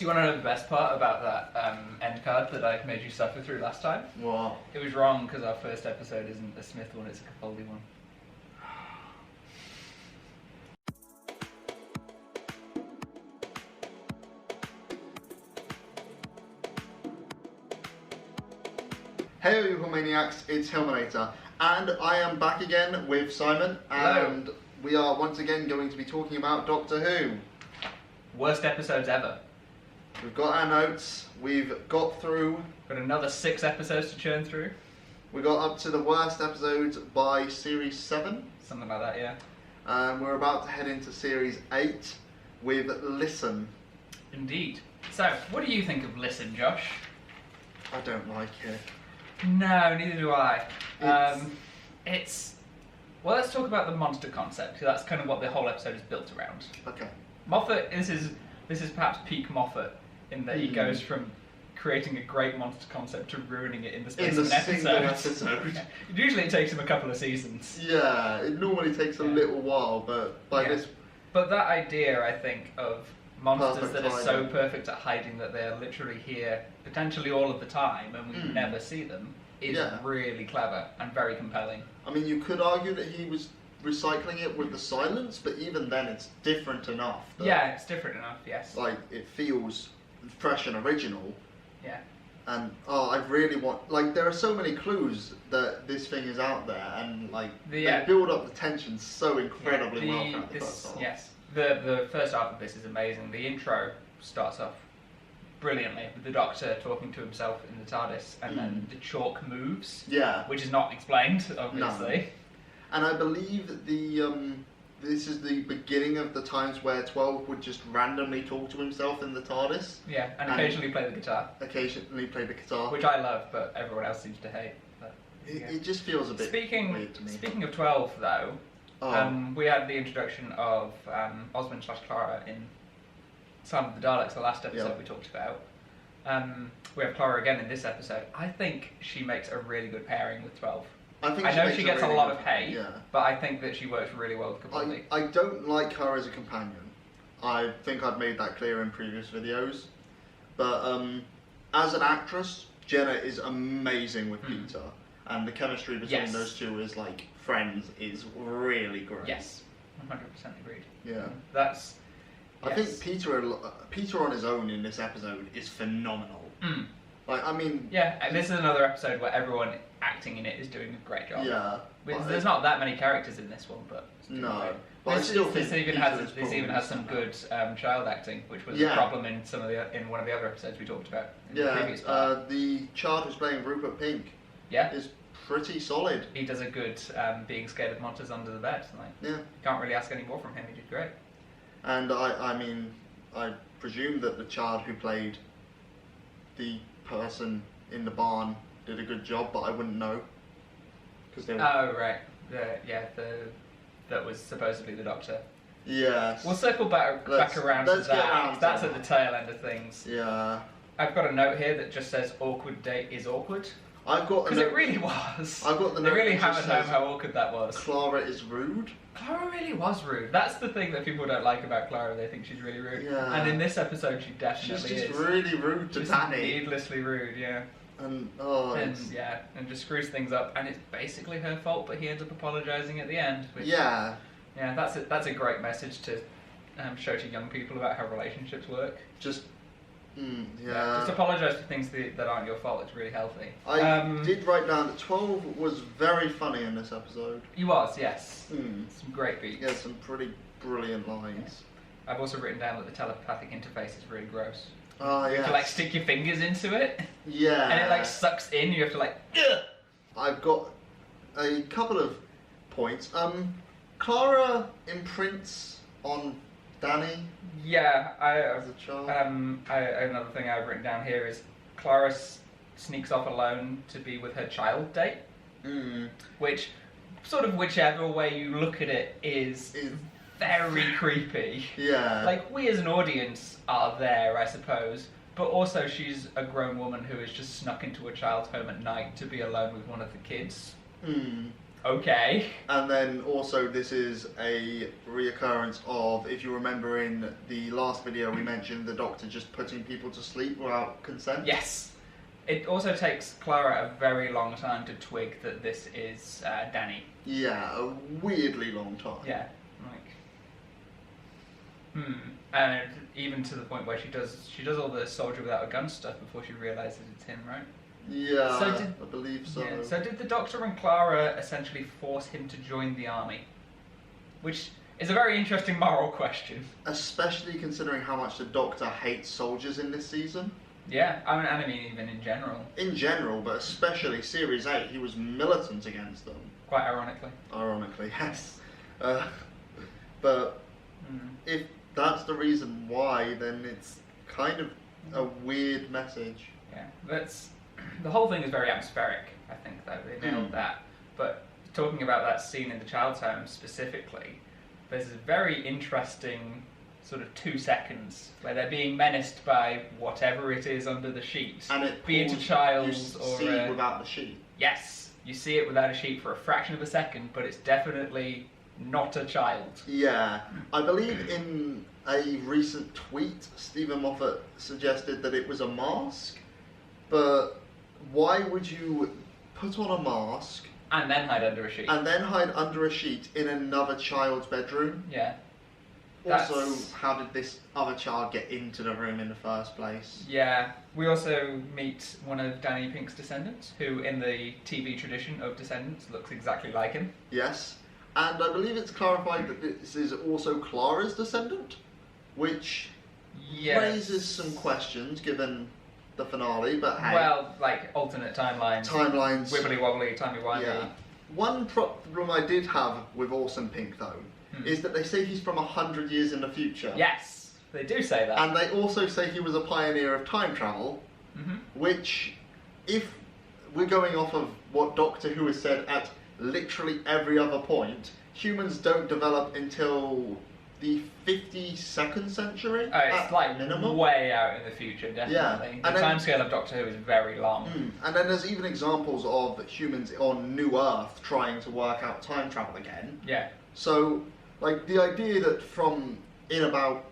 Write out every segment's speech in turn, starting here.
Do you want to know the best part about that end card that I made you suffer through last time? What? It was wrong because our first episode isn't a Smith one, it's a Capaldi one. Hey you Hillmaniacs, it's Hillmanator, and I am back again with Simon, and Hello. We are once again going to be talking about Doctor Who. Worst episodes ever. We've got our notes, we've got through, Got another 6 episodes to churn through. we got up to the worst episodes by Series 7, Something like that, yeah. and we're about to head into Series 8 with Listen. Indeed. So, what do you think of Listen, Josh? I don't like it. No, neither do I. It's- Well, let's talk about the monster concept, because that's kind of what the whole episode is built around. Okay. Moffat, this is perhaps peak Moffat, in that he goes from creating a great monster concept to ruining it in the space In of the an single episode. episode. Usually it takes him a couple of seasons. Yeah, it normally takes a little while, but by this... But that idea, I think, of monsters Perfect that are so timing. perfect at hiding that they're literally here potentially all of the time and we never see them, is really clever and very compelling. I mean, you could argue that he was recycling it with the silence, but even then it's different enough that, Yeah, it's different enough, yes. like, it feels fresh and original. Yeah. And I really want, like, there are so many clues that this thing is out there, and like they build up the tension so incredibly well throughout the first half. Yes, the first half of this is amazing. The intro starts off brilliantly with the Doctor talking to himself in the TARDIS, and then the chalk moves. Yeah. Which is not explained, obviously. No. And I believe that this is the beginning of the times where 12 would just randomly talk to himself in the TARDIS. Yeah, and occasionally play the guitar. Occasionally play the guitar. Which I love, but everyone else seems to hate. But, it just feels a bit weird to me. Speaking of 12, though, we had the introduction of Osmond/Clara in Son of the Daleks, the last episode we talked about. We have Clara again in this episode. I think she makes a really good pairing with 12. I know she gets a lot of hate, but I think that she works really well with Capaldi. I don't like her as a companion. I think I've made that clear in previous videos. But as an actress, Jenna is amazing with Peter. And the chemistry between those two is like friends is really great. Yes, 100% agreed. Yeah. I think Peter on his own in this episode is phenomenal. Like, I mean... Yeah, and this is another episode where everyone acting in it is doing a great job. Yeah. There's not that many characters in this one, but... No. But I still think this even has some good child acting, which was a problem in one of the other episodes we talked about. The child who's playing Rupert Pink is pretty solid. He does a good being scared of monsters under the bed. Yeah. Can't really ask any more from him, he did great. And I mean, I presume that the child who played the person in the barn did a good job, but I wouldn't know. Oh, right. That was supposedly the Doctor. Yes. We'll circle back around to that. That's at the tail end of things. Yeah. I've got a note here that just says awkward date is awkward. Because it really was. I've got the note. They really hammered home how awkward that was. Clara is rude. Clara really was rude. That's the thing that people don't like about Clara. They think she's really rude. Yeah. And in this episode, she definitely is. She's just really rude to Danny. Needlessly rude, yeah. And just screws things up. And it's basically her fault, but he ends up apologising at the end. Which, yeah, that's a great message to show to young people about how relationships work. Just apologise for things that aren't your fault. It's really healthy. I did write down that 12 was very funny in this episode. He was, yes. Some great beats. Yeah, some pretty brilliant lines. I've also written down that the telepathic interface is really gross. Oh, yeah. You have to stick your fingers into it. Yeah. And it sucks in. You have to Ugh! I've got a couple of points. Clara imprints on Danny. Yeah, as a child. Another thing I've written down here is Clara sneaks off alone to be with her child date. Which, sort of whichever way you look at it, is very creepy. Yeah. We as an audience are there, I suppose, but also she's a grown woman who has just snuck into a child's home at night to be alone with one of the kids. Okay. And then also this is a reoccurrence of, if you remember in the last video we mentioned the Doctor just putting people to sleep without consent. Yes. It also takes Clara a very long time to twig that this is Danny. Yeah, a weirdly long time. Yeah. And even to the point where she does all the soldier without a gun stuff before she realizes it's him, right? Yeah, I believe so. Yeah. So did the Doctor and Clara essentially force him to join the army? Which is a very interesting moral question. Especially considering how much the Doctor hates soldiers in this season. Yeah, I mean even in general. In general, but especially Series 8, he was militant against them. Quite ironically. Ironically, yes. But if that's the reason why, then it's kind of a weird message. Yeah, the whole thing is very atmospheric, I think, though. They nailed that. But talking about that scene in the child's home specifically, there's a very interesting sort of 2 seconds where they're being menaced by whatever it is under the sheet. And it be it a child or see without the sheet. Yes, you see it without a sheet for a fraction of a second, but it's definitely not a child. Yeah, I believe in a recent tweet, Stephen Moffat suggested that it was a mask, but why would you put on a mask and then hide under a sheet? And then hide under a sheet in another child's bedroom? Yeah. Also, how did this other child get into the room in the first place? Yeah, we also meet one of Danny Pink's descendants, who in the TV tradition of Descendants looks exactly like him. Yes, and I believe it's clarified that this is also Clara's descendant, which raises some questions given the finale, but hey. Well, like alternate timelines. Wibbly wobbly, timey-wimey. Yeah. One problem I did have with Orson Pink, though, is that they say he's from 100 years in the future. Yes, they do say that. And they also say he was a pioneer of time travel, which, if we're going off of what Doctor Who has said at literally every other point, humans don't develop until the 52nd century. Oh, it's like minimum. Way out in the future, definitely. Yeah. The timescale of Doctor Who is very long. And then there's even examples of humans on New Earth trying to work out time travel again. Yeah. So, like, the idea that from in about,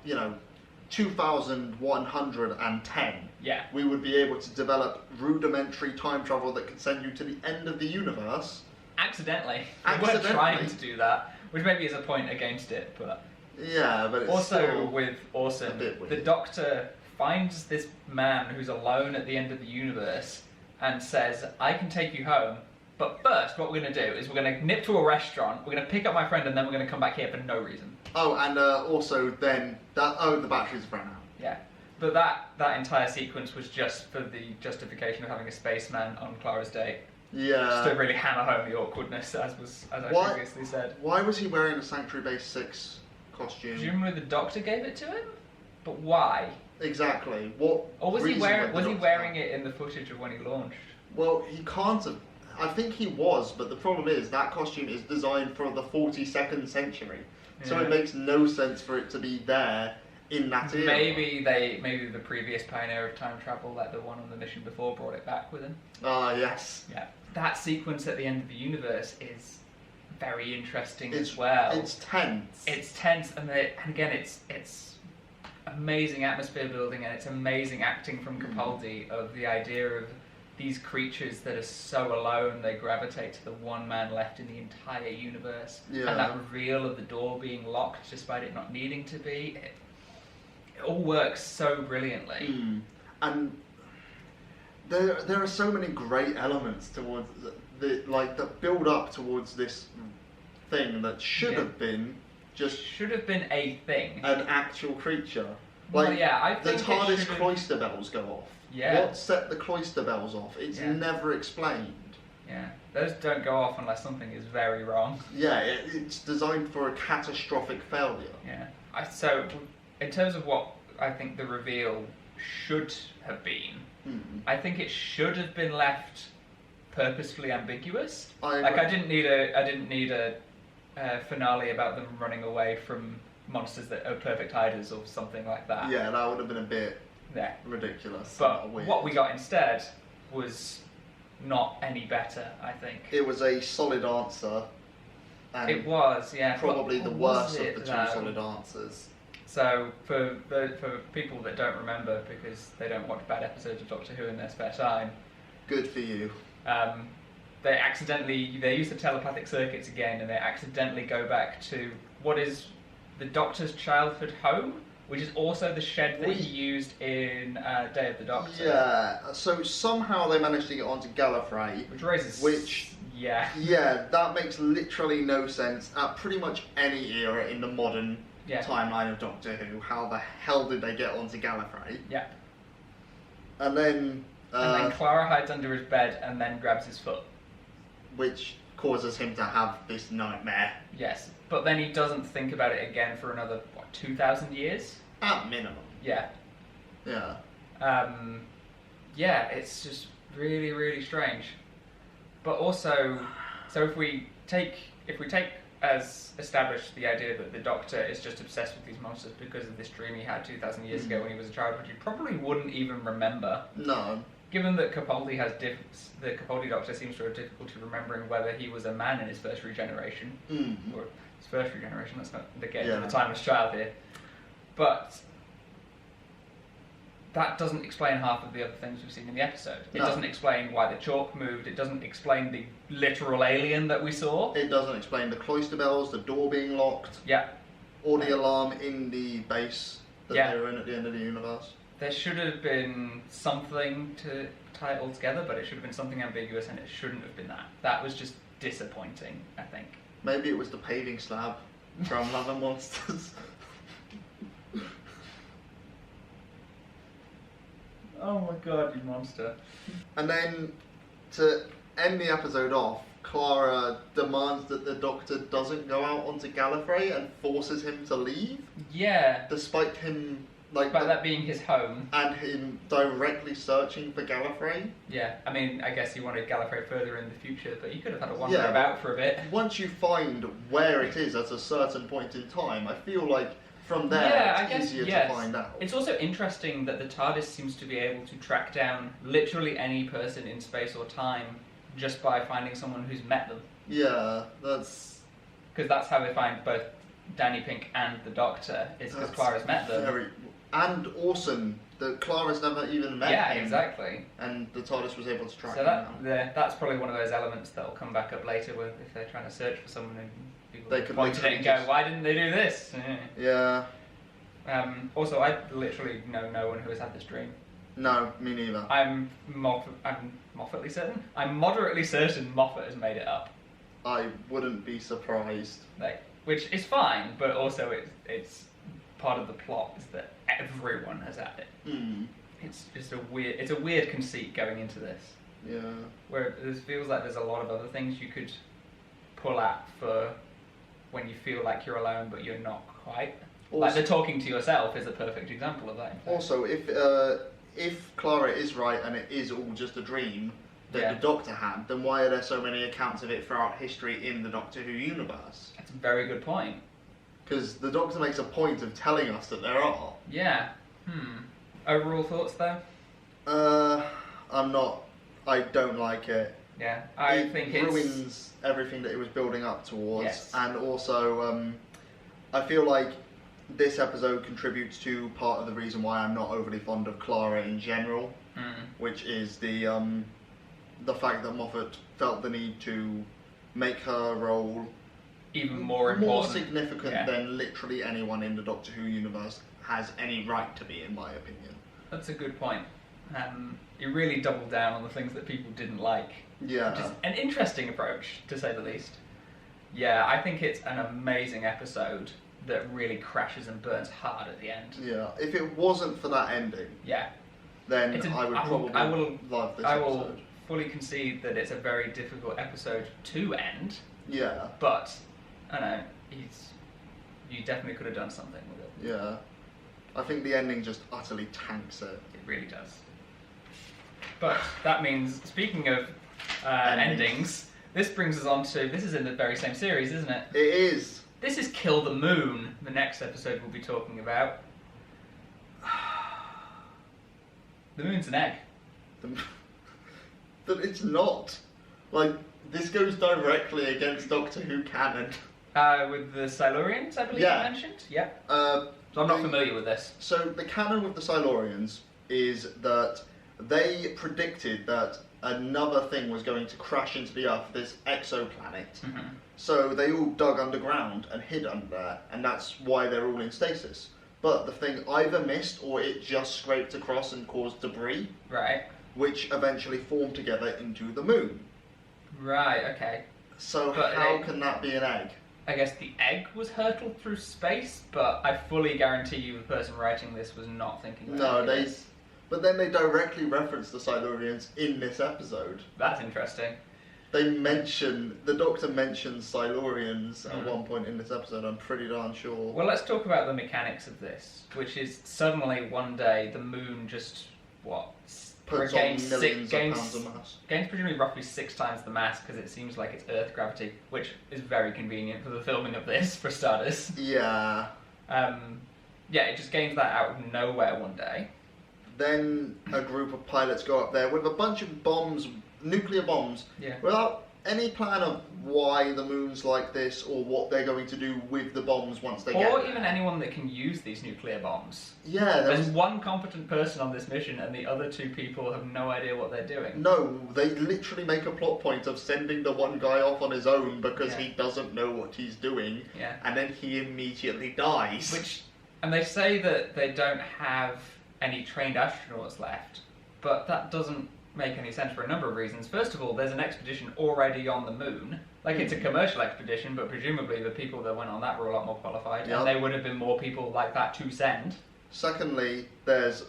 2110, we would be able to develop rudimentary time travel that could send you to the end of the universe. Accidentally. We weren't trying to do that, which maybe is a point against it, but... Yeah, but it's also with Orson, the Doctor finds this man who's alone at the end of the universe and says, I can take you home, but first what we're going to do is we're going to nip to a restaurant, we're going to pick up my friend, and then we're going to come back here for no reason. Oh, and also then, the batteries are run out. Yeah, but that entire sequence was just for the justification of having a spaceman on Clara's date. Yeah. Just to really hammer home the awkwardness, as I previously said. Why was he wearing a Sanctuary Base 6 costume? Presumably the Doctor gave it to him? But why? Exactly. What? Or was he wearing it in the footage of when he launched? Well, he can't have. I think he was, but the problem is that costume is designed for the 42nd century, so it makes no sense for it to be there in that era. Maybe the previous pioneer of time travel, like the one on the mission before, brought it back with him. Ah, yes. Yeah. That sequence at the end of the universe is very interesting as well. It's tense. It's tense, and again, it's amazing atmosphere building, and it's amazing acting from Capaldi of the idea of these creatures that are so alone they gravitate to the one man left in the entire universe, and that reveal of the door being locked despite it not needing to be. It all works so brilliantly. And there are so many great elements towards the build up towards this thing that should have been a thing, an actual creature. I think the TARDIS cloister bells go off. Yeah. What set the cloister bells off? It's never explained. Yeah, those don't go off unless something is very wrong. Yeah, it's designed for a catastrophic failure. Yeah. So, in terms of what I think the reveal should have been, I think it should have been left purposefully ambiguous. I didn't need a finale about them running away from monsters that are perfect hiders or something like that. Yeah, that would have been a bit ridiculous. But what we got instead was not any better, I think. It was a solid answer. And It was, yeah. probably the Was worst of it, the two though? solid answers. So, for people that don't remember, because they don't watch bad episodes of Doctor Who in their spare time, Good for you. they use the telepathic circuits again, and they accidentally go back to what is the Doctor's childhood home, which is also the shed that he used in Day of the Doctor. Yeah, so somehow they managed to get onto Gallifrey. Yeah. Yeah, that makes literally no sense at pretty much any era in the modern timeline of Doctor Who. How the hell did they get onto Gallifrey? Yeah. And then Clara hides under his bed and then grabs his foot. Which causes him to have this nightmare. Yes, but then he doesn't think about it again for another, 2,000 years? At minimum. Yeah. Yeah. Yeah, it's just really, really strange. But also, so if we take as established the idea that the Doctor is just obsessed with these monsters because of this dream he had 2,000 years ago when he was a child, which he probably wouldn't even remember. No. Given that Capaldi the Capaldi Doctor seems to have difficulty remembering whether he was a man in his first regeneration, or his first regeneration. Let's not get into the timeless child here, but that doesn't explain half of the other things we've seen in the episode. It doesn't explain why the chalk moved. It doesn't explain the literal alien that we saw. It doesn't explain the cloister bells, the door being locked. Yeah. Or the alarm in the base that they were in at the end of the universe. There should have been something to tie it all together, but it should have been something ambiguous, and it shouldn't have been that. That was just disappointing, I think. Maybe it was the paving slab from Love and Monsters. Oh my god, you monster. And then, to end the episode off, Clara demands that the Doctor doesn't go out onto Gallifrey and forces him to leave. Yeah. Despite him, that being his home. And him directly searching for Gallifrey. Yeah, I mean, I guess he wanted Gallifrey further in the future, but he could have had a wander about for a bit. Once you find where it is at a certain point in time, I feel like from there it's easier to find out. It's also interesting that the TARDIS seems to be able to track down literally any person in space or time just by finding someone who's met them. Yeah, that's... Because that's how they find both Danny Pink and the Doctor, is because Clara's met them. And Orson, Clara's never even met him. Yeah, exactly. And the TARDIS was able to track him down. That's probably one of those elements that'll come back up later if they're trying to search for someone and people point at it and go, why didn't they do this? Yeah. Also, I literally know no one who has had this dream. No, me neither. I'm Moffatly certain. I'm moderately certain Moffat has made it up. I wouldn't be surprised. Which is fine, but also it's part of the plot is that everyone has had it. It's just a weird conceit going into this. Yeah. Where it feels like there's a lot of other things you could pull at for when you feel like you're alone, but you're not quite. Also, like the talking to yourself is a perfect example of that. Also, if Clara is right and it is all just a dream that the Doctor had, then why are there so many accounts of it throughout history in the Doctor Who universe? That's a very good point. Because the Doctor makes a point of telling us that there are. Yeah. Overall thoughts though? I don't like it. Yeah, I think it ruins everything that it was building up towards. Yes. And also, I feel like this episode contributes to part of the reason why I'm not overly fond of Clara in general, which is the fact that Moffat felt the need to make her role even more important, more significant than literally anyone in the Doctor Who universe has any right to be, in my opinion. That's a good point. You really doubled down on the things that people didn't like. Yeah. Which is an interesting approach, to say the least. Yeah, I think it's an amazing episode that really crashes and burns hard at the end. Yeah, if it wasn't for that ending, then I would probably love this episode. I will fully concede that it's a very difficult episode to end. Yeah. But, I know, you definitely could have done something with it. Yeah. I think the ending just utterly tanks it. It really does. But that means, speaking of endings, this brings us on to, this is in the very same series, isn't it? It is. This is Kill the Moon, the next episode we'll be talking about. The moon's an egg. that it's not. Like, this goes directly against Doctor Who canon. With the Silurians, I believe you mentioned? Yeah. So I'm not familiar with this. So the canon with the Silurians is that they predicted that another thing was going to crash into the Earth, this exoplanet. Mm-hmm. So they all dug underground and hid under there, and that's why they're all in stasis. But the thing either missed or it just scraped across and caused debris. Right. Which eventually formed together into the moon. Right, okay. So how can that be an egg? I guess the egg was hurtled through space, but I fully guarantee you the person writing this was not thinking about this. But then they directly reference the Silurians in this episode. That's interesting. The Doctor mentions Silurians at one point in this episode, I'm pretty darn sure. Well, let's talk about the mechanics of this, which is suddenly one day the moon just, gains pounds of mass. Gains presumably roughly 6 times the mass because it seems like it's Earth gravity, which is very convenient for the filming of this, for starters. Yeah. It just gains that out of nowhere one day. Then a group of pilots go up there with a bunch of bombs, nuclear bombs, without any plan of why the moon's like this or what they're going to do with the bombs once they get there. Or even anyone that can use these nuclear bombs. Yeah. There's one competent person on this mission and the other 2 people have no idea what they're doing. No, they literally make a plot point of sending the one guy off on his own because he doesn't know what he's doing. Yeah. And then he immediately dies. And they say that they don't have any trained astronauts left, but that doesn't make any sense for a number of reasons. First of all, there's an expedition already on the moon. It's a commercial expedition, but presumably the people that went on that were a lot more qualified, and there would have been more people like that to send. Secondly, there's,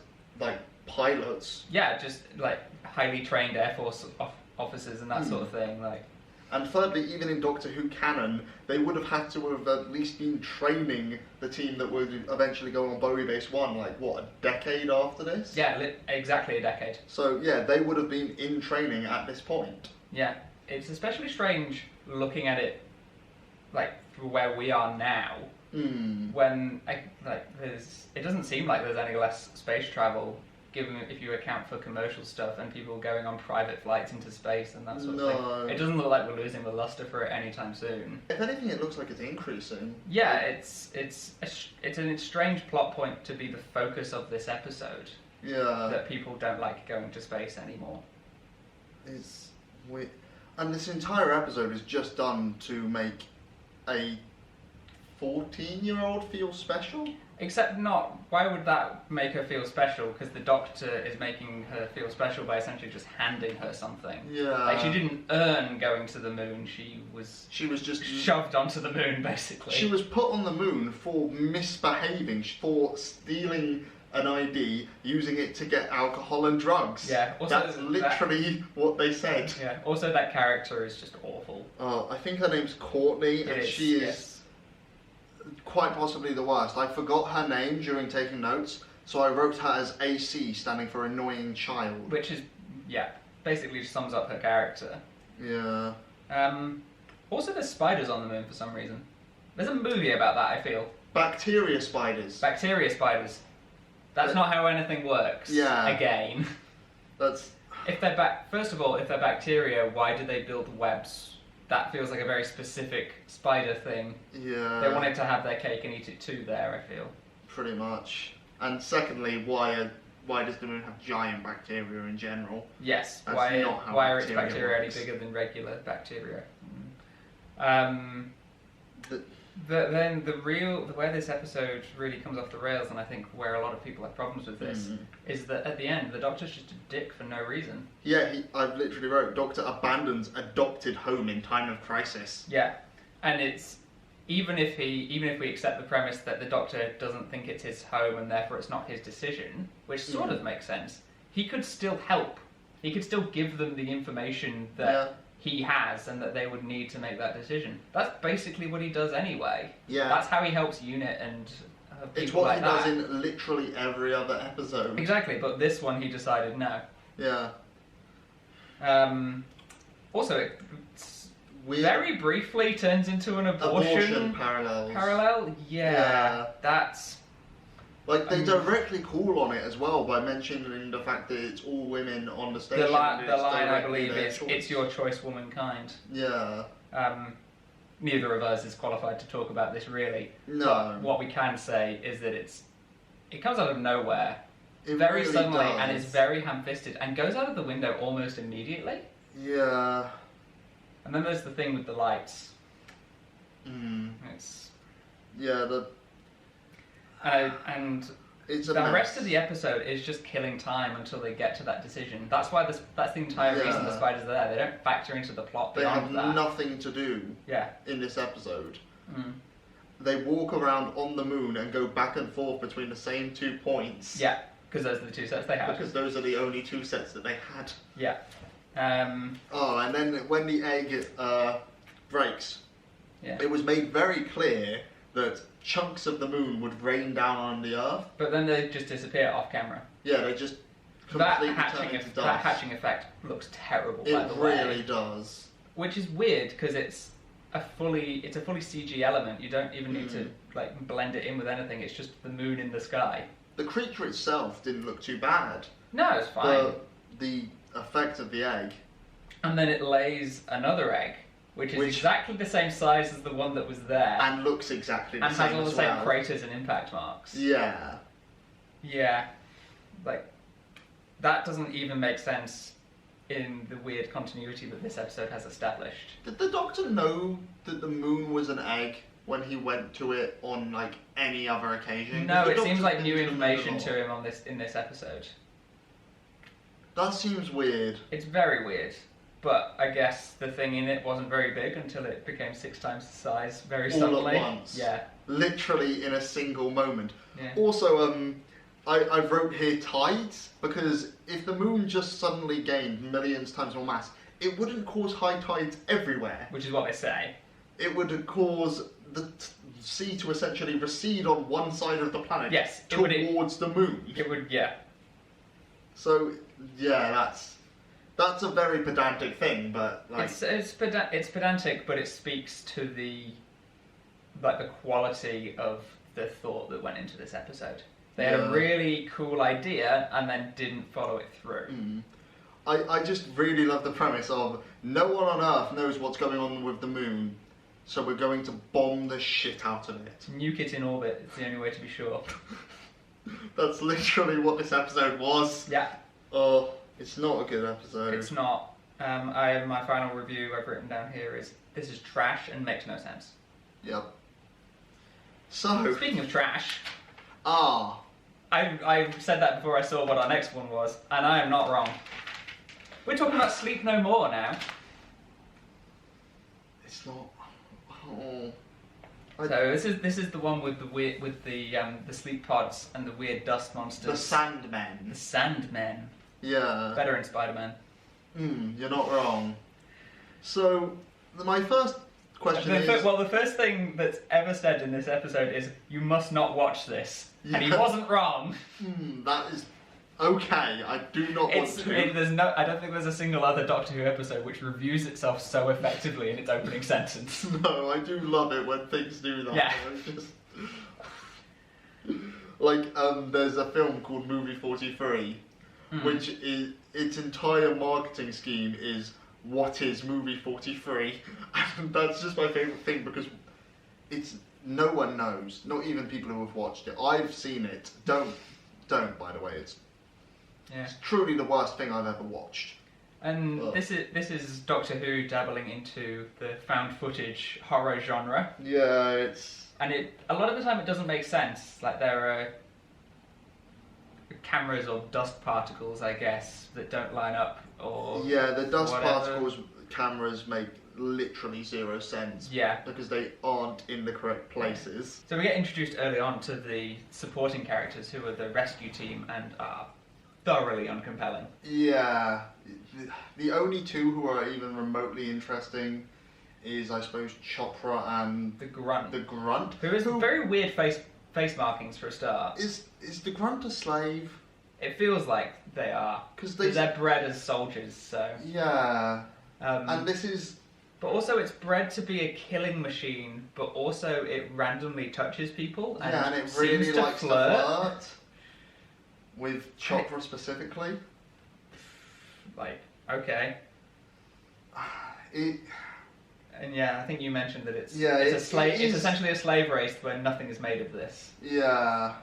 pilots. Yeah, just, highly trained Air Force officers and that sort of thing, And thirdly, even in Doctor Who canon, they would have had to have at least been training the team that would eventually go on Bowie Base 1, a decade after this? Yeah, exactly a decade. So, they would have been in training at this point. Yeah, it's especially strange looking at it, where we are now, when, it doesn't seem like there's any less space travel, given if you account for commercial stuff and people going on private flights into space and that sort of thing. It doesn't look like we're losing the luster for it anytime soon. If anything, it looks like it's increasing. Yeah, it's a strange plot point to be the focus of this episode. Yeah. That people don't like going to space anymore. It's weird. And this entire episode is just done to make a 14-year-old feel special? Except not. Why would that make her feel special? Because the Doctor is making her feel special by essentially just handing her something. Yeah. She didn't earn going to the moon. She was just shoved onto the moon, basically. She was put on the moon for misbehaving, for stealing an ID, using it to get alcohol and drugs. Yeah. That's literally what they said. Yeah. Also, that character is just awful. I think her name's Courtney, and she is quite possibly the worst. I forgot her name during taking notes, so I wrote her as AC, standing for annoying child. Which is, basically sums up her character. Yeah. Also, there's spiders on the moon for some reason. There's a movie about that, I feel. Bacteria spiders. Bacteria spiders. That's not how anything works. Yeah. Again. First of all, if they're bacteria, why do they build webs? That feels like a very specific spider thing. Yeah. They wanted to have their cake and eat it too there, I feel. Pretty much. And secondly, why does the moon have giant bacteria in general? Yes. That's why are its bacteria works. any bigger than regular bacteria? Then where this episode really comes off the rails, and I think where a lot of people have problems with this, is that at the end the Doctor's just a dick for no reason. Yeah, I've literally wrote, Doctor abandons adopted home in time of crisis. Yeah, and it's even if we accept the premise that the Doctor doesn't think it's his home and therefore it's not his decision, which sort of makes sense, he could still help. He could still give them the information that he has and that they would need to make that decision. That's basically what he does anyway. Yeah. That's how he helps UNIT and people it's what like he does in literally every other episode. Exactly, but this one he decided no. Yeah. Also, it very briefly turns into an abortion parallels. Parallel? Yeah. That's... Like, they directly call on it as well by mentioning the fact that it's all women on the station. The line, I directly believe, their is, choice. "It's your choice, womankind." Yeah. Neither of us is qualified to talk about this, really. No. But what we can say is that it comes out of nowhere, It very really suddenly, does. and is very ham-fisted, and goes out of the window almost immediately. Yeah. And then there's the thing with the lights. It's Yeah, and it's a the mess. rest of the episode is just killing time until they get to that decision. That's why that's the entire reason the spiders are there. They don't factor into the plot They beyond have that. nothing to do Yeah. in this episode. Mm. They walk around on the moon and go back and forth between the same 2 points. Yeah, because those are the two sets they have. Because those are the only 2 sets that they had. Yeah. Oh, and then when the egg breaks, Yeah. it was made very clear that chunks of the moon would rain down on the Earth. But then they just disappear off camera. Yeah, they just That completely turn into dust. hatching effect looks terrible, by It the way. really does. Which is weird because it's a fully CG element. You don't even need to like blend it in with anything. It's just the moon in the sky. The creature itself didn't look too bad. No, it's fine. But the effect of the egg. And then it lays another egg, which is exactly the same size as the one that was there, And looks exactly the and same has all the as same well. craters and impact marks. Yeah. Yeah, like that doesn't even make sense in the weird continuity that this episode has established. Did the Doctor know that the moon was an egg when he went to it on like any other occasion? No, The it seems Doctor like didn't new know at information all. to him on in this episode. That seems weird. It's very weird, but I guess the thing in it wasn't very big until it became 6 times the size very All suddenly. at once. Yeah. Literally in a single moment. Yeah. Also, I wrote here tides, because if the moon just suddenly gained millions times more mass, it wouldn't cause high tides everywhere. Which is what they say. It would cause the sea to essentially recede on one side of the planet Yes, towards the moon. It would, yeah. So, yeah, that's a very pedantic thing, but like... It's pedantic, but it speaks to the quality of the thought that went into this episode. They had a really cool idea and then didn't follow it through. I just really love the premise of no one on Earth knows what's going on with the moon, so we're going to bomb the shit out of it. Nuke it in orbit, it's the only way to be sure. That's literally what this episode was. Yeah. Oh, it's not a good episode. It's not. My final review I've written down here is, this is trash and makes no sense. Yep. So... Speaking of trash... I said that before I saw what our next one was, and I am not wrong. We're talking about Sleep No More now. It's not... Oh... So this is the one with the sleep pods and the weird dust monsters. The Sandmen. The Sandmen. Yeah. Better in Spider-Man. You're not wrong. So, my first question is... the first thing that's ever said in this episode is, you must not watch this. Yeah. And he wasn't wrong. That is... Okay, I do not want to. I don't think there's a single other Doctor Who episode which reviews itself so effectively in its opening sentence. No, I do love it when things do that. Yeah. Like, there's a film called Movie 43, which is, its entire marketing scheme is, what is Movie 43? And that's just my favourite thing, because it's, no one knows, not even people who have watched it. I've seen it. Don't, by the way, it's truly the worst thing I've ever watched. And this is Doctor Who dabbling into the found footage horror genre. Yeah, it's... And a lot of the time it doesn't make sense. Like, there are cameras or dust particles, I guess, that don't line up, or yeah, the dust whatever. particles cameras make literally zero sense. Yeah. Because they aren't in the correct places. So we get introduced early on to the supporting characters who are the rescue team and are thoroughly uncompelling. Yeah. The only two who are even remotely interesting is, I suppose, Chopra and... The Grunt. The Grunt. Who has very weird face markings for a start. Is the Grunt a slave? It feels like they are. Because they're bred as soldiers, so... Yeah. And this is But also it's bred to be a killing machine, but also it randomly touches people and, and it really seems to likes flirt. to flirt. With Chopra specifically. Like, okay. And yeah, I think you mentioned that it's essentially a slave race where nothing is made of this. Yeah.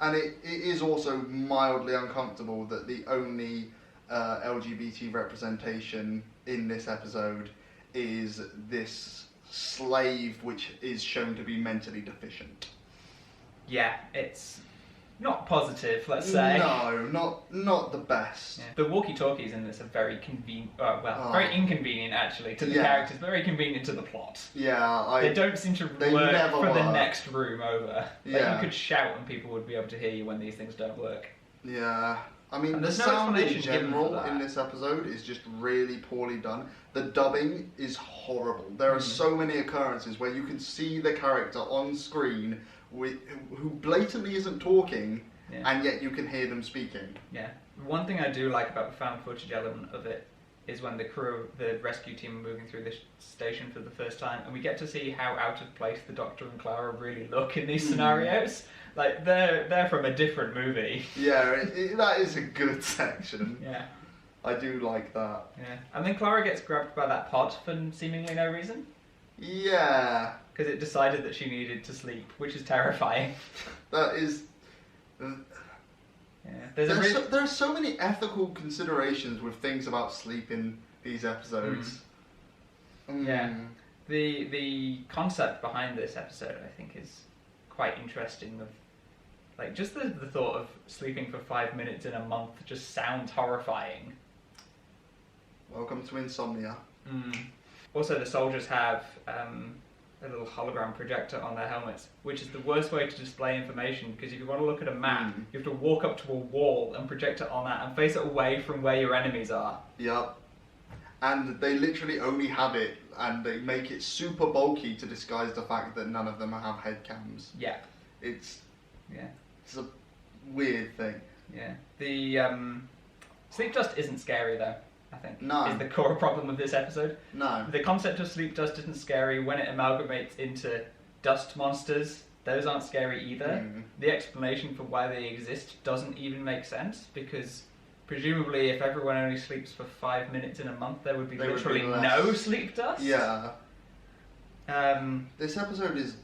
And it is also mildly uncomfortable that the only LGBT representation in this episode is this slave which is shown to be mentally deficient. Yeah, it's not positive, let's say. No, not the best. Yeah. The walkie-talkies in this are very very inconvenient actually to the characters, very convenient to the plot. Yeah, they don't seem to work for the next room over. Like, Yeah. you could shout and people would be able to hear you when these things don't work. Yeah. I mean, And the there's no sound in explanation given for general that. in this episode is just really poorly done. The dubbing is horrible. There are so many occurrences where you can see the character on screen who blatantly isn't talking, and yet you can hear them speaking. Yeah. One thing I do like about the found footage element of it is when the rescue team are moving through this station for the first time, and we get to see how out of place the Doctor and Clara really look in these scenarios. Like, they're from a different movie. Yeah, that is a good section. Yeah. I do like that. Yeah. And then Clara gets grabbed by that pod for seemingly no reason. Yeah. Because it decided that she needed to sleep, which is terrifying. That is... Yeah. There are so many ethical considerations with things about sleep in these episodes. Yeah. The concept behind this episode, I think, is quite interesting. Of like, just the thought of sleeping for 5 minutes in a month just sounds horrifying. Welcome to insomnia. Also, the soldiers have a little hologram projector on their helmets, which is the worst way to display information, because if you want to look at a map, you have to walk up to a wall and project it on that and face it away from where your enemies are. Yep. And they literally only have it, and they make it super bulky to disguise the fact that none of them have head cams. Yeah. It's a weird thing. Yeah. The sleep dust isn't scary though, I think. No. Is the core problem of this episode. No. The concept of sleep dust isn't scary when it amalgamates into dust monsters. Those aren't scary either. The explanation for why they exist doesn't even make sense, because presumably if everyone only sleeps for 5 minutes in a month, there would be literally no sleep dust. Yeah. This episode is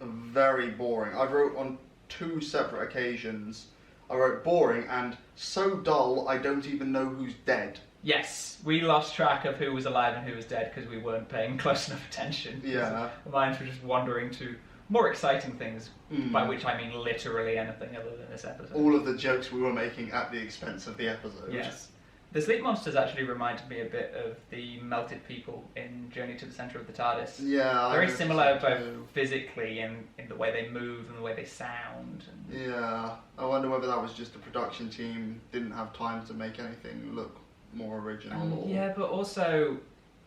very boring. I wrote on 2 separate occasions. I wrote boring and so dull I don't even know who's dead. Yes, we lost track of who was alive and who was dead because we weren't paying close enough attention. Yeah. Our minds were just wandering to more exciting things, by which I mean literally anything other than this episode. All of the jokes we were making at the expense of the episode. Yes. The sleep monsters actually reminded me a bit of the melted people in Journey to the Centre of the TARDIS. Yeah. Very similar both physically and in the way they move and the way they sound. Yeah. I wonder whether that was just the production team didn't have time to make anything look more original. Yeah, but also,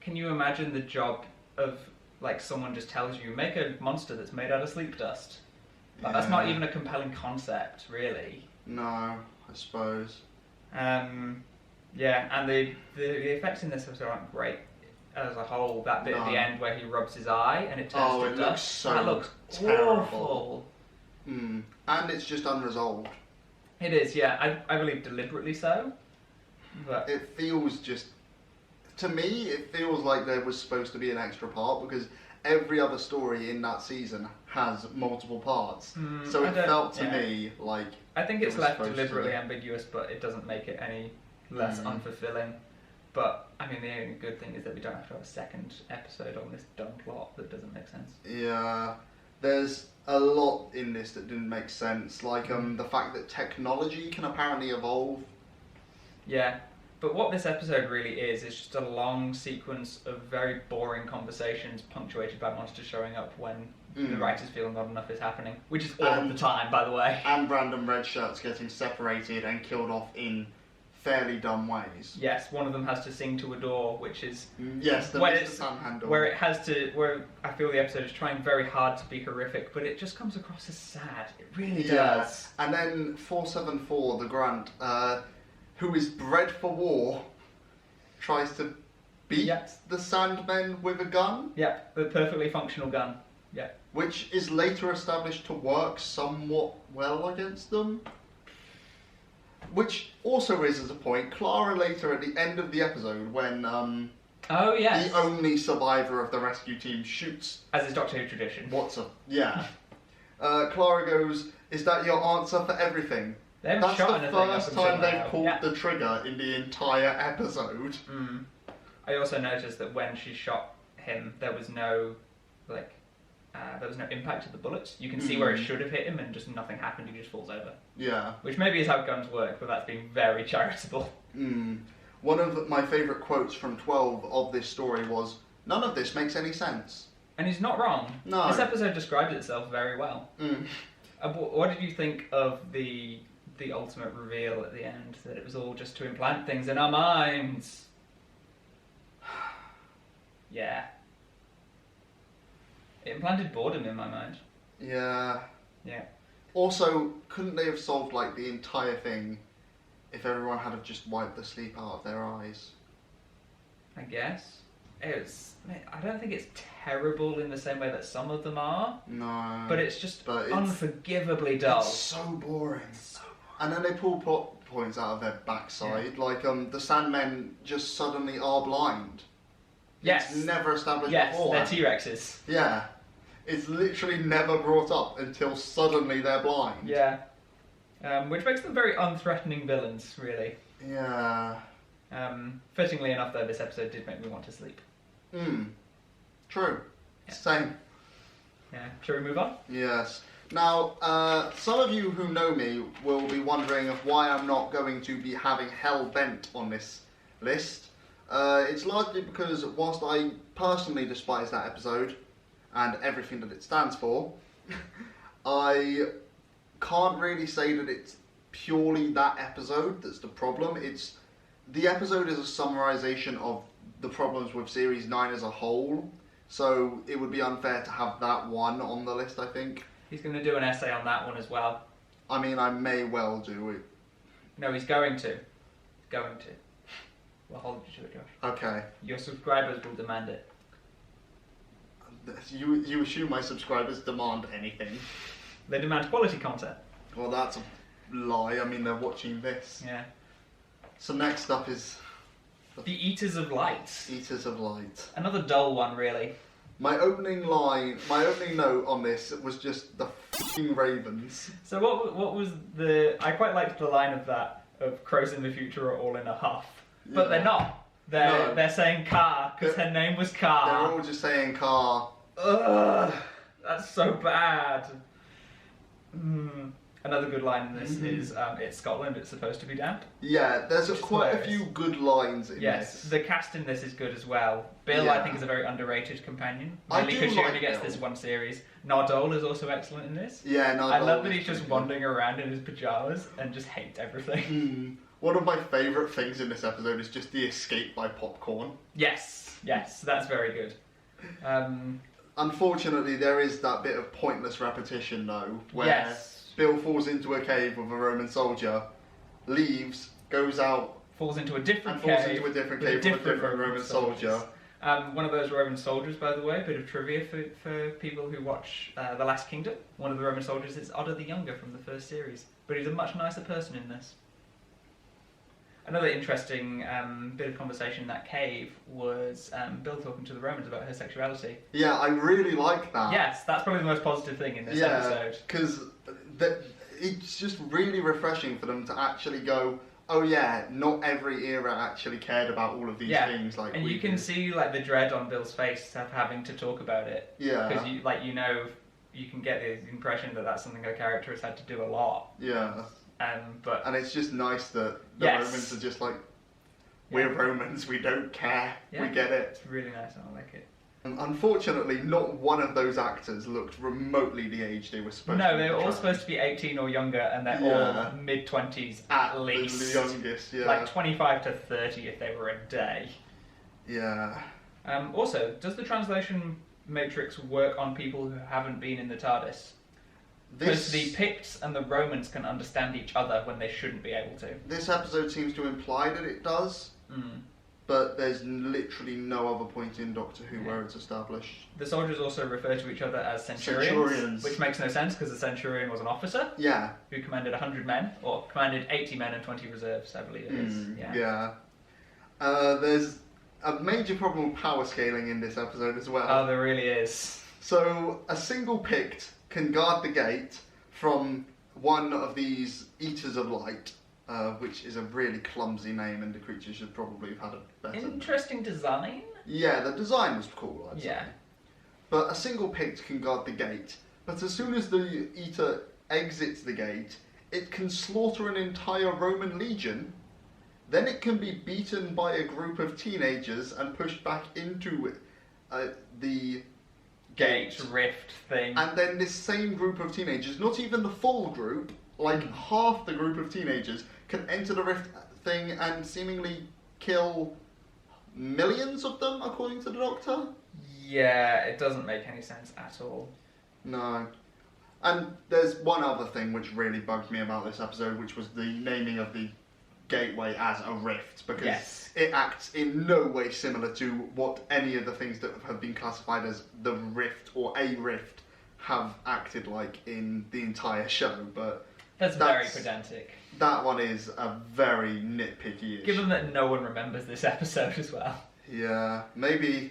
can you imagine the job of, like, someone just tells you, make a monster that's made out of sleep dust? Like, that's not even a compelling concept, really. No, I suppose. Yeah, and the effects in this episode aren't great as a whole. That bit at the end where he rubs his eye and it turns to dust. That looks terrible. Awful. And it's just unresolved. It is, yeah. I believe deliberately so. But it feels just... To me, it feels like there was supposed to be an extra part, because every other story in that season has multiple parts. So it felt to me like... I think it's left deliberately ambiguous, but it doesn't make it any less unfulfilling. But, I mean, the only good thing is that we don't have to have a second episode on this dumb plot that doesn't make sense. Yeah. There's a lot in this that didn't make sense. Like, the fact that technology can apparently evolve. Yeah. But what this episode really is just a long sequence of very boring conversations punctuated by monsters showing up when the writers feel not enough is happening. Which is all of the time, by the way. And random red shirts getting separated and killed off in fairly dumb ways. Yes, one of them has to sing to a door, which is... Yes, the Mr. Panhandle. Where it has to... Where I feel the episode is trying very hard to be horrific, but it just comes across as sad. It really does. And then 474, the Grunt, who is bred for war, tries to beat the Sandmen with a gun. Yeah, the perfectly functional gun. Yeah. Which is later established to work somewhat well against them. Which also raises a point. Clara later at the end of the episode, when oh yes, the only survivor of the rescue team shoots, as is Doctor Who tradition. Clara goes, "Is that your answer for everything?" That's the first time they've pulled the trigger in the entire episode. Mm. I also noticed that when she shot him, there was no impact of the bullets. You can see where it should have hit him, and just nothing happened. He just falls over. Yeah. Which maybe is how guns work, but that's being very charitable. One of my favourite quotes from 12 of this story was, "None of this makes any sense." And he's not wrong. No. This episode described itself very well. What did you think of the ultimate reveal at the end, that it was all just to implant things in our minds? Yeah. It implanted boredom in my mind. Yeah. Yeah. Also, couldn't they have solved like the entire thing if everyone had have just wiped the sleep out of their eyes? I guess. I don't think it's terrible in the same way that some of them are. No. But it's just unforgivably dull. It's so boring. And then they pull plot points out of their backside. Yeah. Like, the Sandmen just suddenly are blind. Yes. It's never established before. Yes, they're T-Rexes. Yeah. It's literally never brought up until suddenly they're blind. Yeah. Which makes them very unthreatening villains, really. Yeah. Fittingly enough, though, this episode did make me want to sleep. True. Yeah. Same. Yeah. Shall we move on? Yes. Now, some of you who know me will be wondering of why I'm not going to be having Hell Bent on this list. It's largely because whilst I personally despise that episode and everything that it stands for, I can't really say that it's purely that episode that's the problem. The episode is a summarization of the problems with Series 9 as a whole, so it would be unfair to have that one on the list, I think. He's going to do an essay on that one as well. I mean, I may well do it. No, he's going to. He's going to. We'll hold you to it, Josh. Okay. Your subscribers will demand it. You assume my subscribers demand anything. They demand quality content. Well, that's a lie. I mean, they're watching this. Yeah. So next up is... The Eaters of Light. Eaters of Light. Another dull one, really. My opening note on this was just the f***ing ravens. So what was the... I quite liked the line of that, of crows in the future are all in a huff. Yeah. But they're not. They're saying car, because her name was Car. They're all just saying car. Ugh, that's so bad. Another good line in this is, it's Scotland, it's supposed to be damp. Yeah, there's quite a few good lines in this. Yes, the cast in this is good as well. Bill, I think, is a very underrated companion. Mainly because she only gets this one series. Nardole is also excellent in this. Yeah, Nardole. I love that he's just wandering around in his pyjamas and just hates everything. One of my favourite things in this episode is just the escape by popcorn. Yes, that's very good. Unfortunately, there is that bit of pointless repetition, though, where Bill falls into a cave with a Roman soldier, leaves, goes out, falls into a different cave with a different Roman soldier. One of those Roman soldiers, by the way, a bit of trivia for people who watch The Last Kingdom. One of the Roman soldiers is Otter the Younger from the first series, but he's a much nicer person in this. Another interesting bit of conversation in that cave was Bill talking to the Romans about her sexuality. Yeah, I really like that. Yes, that's probably the most positive thing in this episode. Because it's just really refreshing for them to actually go, oh yeah, not every era actually cared about all of these things like and we you can do. see like the dread on Bill's face of having to talk about it. Yeah. Because you can get the impression that that's something her character has had to do a lot. Yeah. And it's just nice that the Romans are just like, we're Romans, we don't care, we get it. It's really nice, I like it. Unfortunately, not one of those actors looked remotely the age they were supposed to be. No, they were all supposed to be 18 or younger, and they're all mid-20s at least. The youngest, Like 25 to 30 if they were a day. Yeah. Also, does the translation matrix work on people who haven't been in the TARDIS? Because the Picts and the Romans can understand each other when they shouldn't be able to. This episode seems to imply that it does. but there's literally no other point in Doctor Who where it's established. The soldiers also refer to each other as centurions. Which makes no sense because a centurion was an officer. Yeah. Who commanded 100 men, or commanded 80 men and 20 reserves, I believe it is. Yeah. There's a major problem with power scaling in this episode as well. Oh, there really is. So, a single Pict can guard the gate from one of these Eaters of Light, which is a really clumsy name, and the creature should probably have had a better... Interesting design? Yeah, the design was cool, I'd say. Yeah. But a single Pict can guard the gate, but as soon as the Eater exits the gate, it can slaughter an entire Roman legion. Then it can be beaten by a group of teenagers and pushed back into the gate rift thing. And then this same group of teenagers, not even the full group, like half the group of teenagers, can enter the rift thing and seemingly kill millions of them, according to the Doctor. Yeah, it doesn't make any sense at all. No. And there's one other thing which really bugged me about this episode, which was the naming of the gateway as a rift, because it acts in no way similar to what any of the things that have been classified as the rift or a rift have acted like in the entire show. But that's very pedantic. That one is a very nitpicky issue. Given that no one remembers this episode as well. Yeah, maybe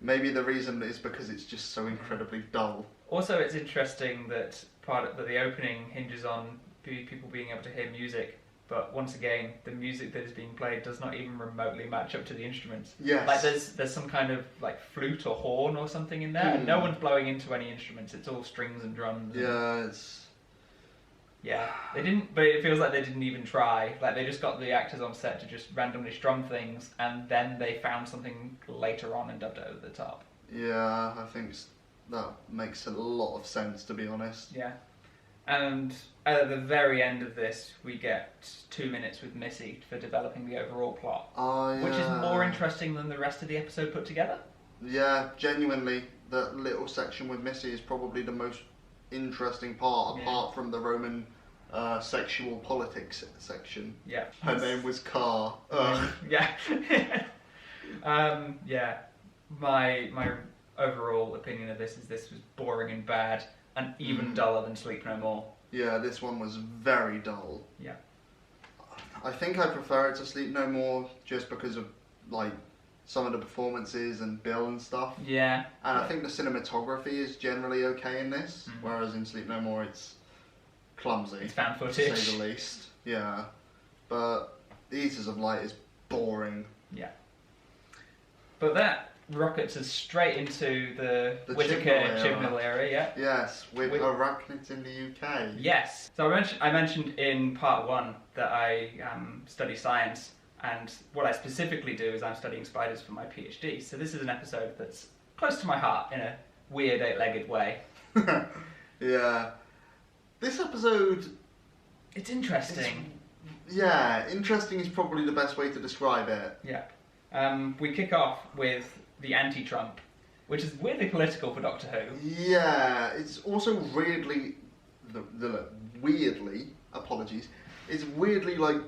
the reason is because it's just so incredibly dull. Also, it's interesting that the opening hinges on people being able to hear music. But once again, the music that is being played does not even remotely match up to the instruments. Yes. Like there's some kind of like flute or horn or something in there, and no one's blowing into any instruments. It's all strings and drums. Yeah, it's... Yeah, they didn't, but it feels like they didn't even try. Like they just got the actors on set to just randomly strum things, and then they found something later on and dubbed it over the top. Yeah, I think that makes a lot of sense, to be honest. Yeah. And at the very end of this, we get 2 minutes with Missy for developing the overall plot. Oh, yeah. Which is more interesting than the rest of the episode put together. Yeah, genuinely, that little section with Missy is probably the most interesting part, apart from the Roman sexual politics section. Yeah. Her name was Car. Yeah. Yeah. My overall opinion of this is this was boring and bad. And even duller than Sleep No More. Yeah, this one was very dull. Yeah. I think I prefer it to Sleep No More just because of, like, some of the performances and Bill and stuff. Yeah. And I think the cinematography is generally okay in this, whereas in Sleep No More it's clumsy. It's found footage. To say the least. Yeah. But The Eaters of Light is boring. Yeah. But that rockets us straight into the Whittaker Chibnall area. Yes, with Arachnids in the UK. Yes. So I mentioned in part 1 that I study science, and what I specifically do is I'm studying spiders for my PhD. So this is an episode that's close to my heart in a weird 8-legged way. Yeah. This episode... It's interesting. Interesting is probably the best way to describe it. Yeah. We kick off with the anti-Trump, which is weirdly political for Doctor Who. Yeah, it's also weirdly, apologies, it's weirdly, like,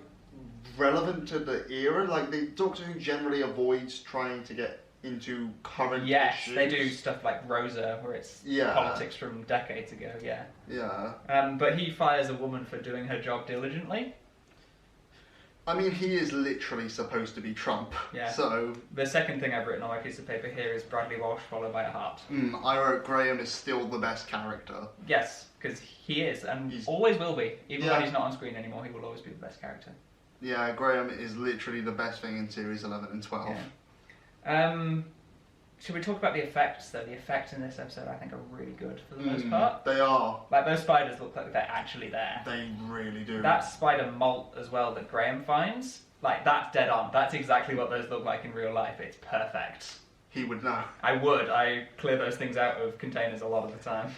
relevant to the era. Like, the Doctor Who generally avoids trying to get into current issues. They do stuff like Rosa, where it's politics from decades ago, Yeah. But he fires a woman for doing her job diligently. I mean, he is literally supposed to be Trump. Yeah. So the second thing I've written on my piece of paper here is Bradley Walsh followed by a heart. I wrote Graham is still the best character. Yes, because he is, and always will be. Even when he's not on screen anymore, he will always be the best character. Yeah, Graham is literally the best thing in series 11 and 12. Yeah. Should we talk about the effects, though? The effects in this episode, I think, are really good for the most part. They are. Like, those spiders look like they're actually there. They really do. That spider molt as well that Graham finds, like, that's dead on. That's exactly what those look like in real life. It's perfect. He would know. I would. I clear those things out of containers a lot of the time.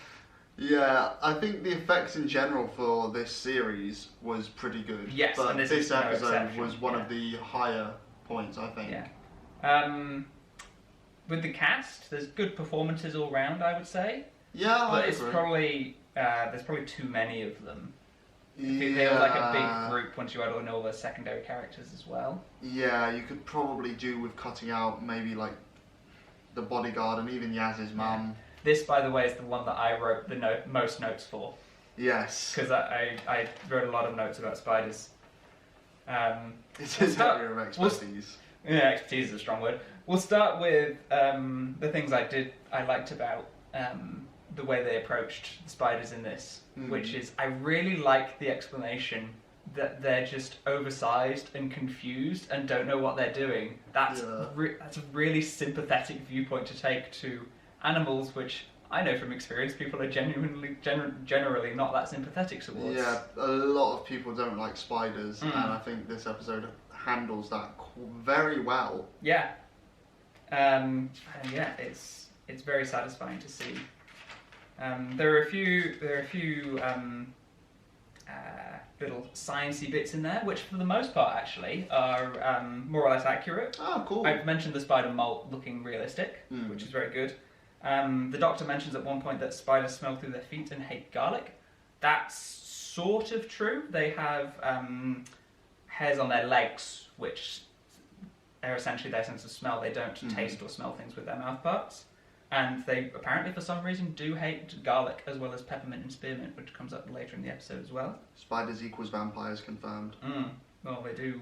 Yeah, I think the effects in general for this series was pretty good. Yes, but and this episode was one of the higher points, I think. Yeah. With the cast, there's good performances all round, I would say. Yeah, but it's probably there's probably too many of them. They feel like a big group once you add in all the secondary characters as well. Yeah, you could probably do with cutting out maybe like the bodyguard and even Yaz's mum. This, by the way, is the one that I wrote the most notes for. Yes. Because I wrote a lot of notes about spiders. It's his area of expertise. Expertise is a strong word. We'll start with the things I liked about the way they approached the spiders in this, which is I really like the explanation that they're just oversized and confused and don't know what they're doing. That's a really sympathetic viewpoint to take to animals, which I know from experience people are generally not that sympathetic towards. Yeah, a lot of people don't like spiders, and I think this episode handles that very well. Yeah, and yeah, it's very satisfying to see. There are a few little sciencey bits in there, which for the most part actually are more or less accurate. Oh, cool. I've mentioned the spider molt looking realistic, which is very good. The doctor mentions at one point that spiders smell through their feet and hate garlic. That's sort of true. They have hairs on their legs, which are essentially their sense of smell. They don't taste or smell things with their mouth parts. And they apparently, for some reason, do hate garlic as well as peppermint and spearmint, which comes up later in the episode as well. Spiders equals vampires confirmed. Well, they do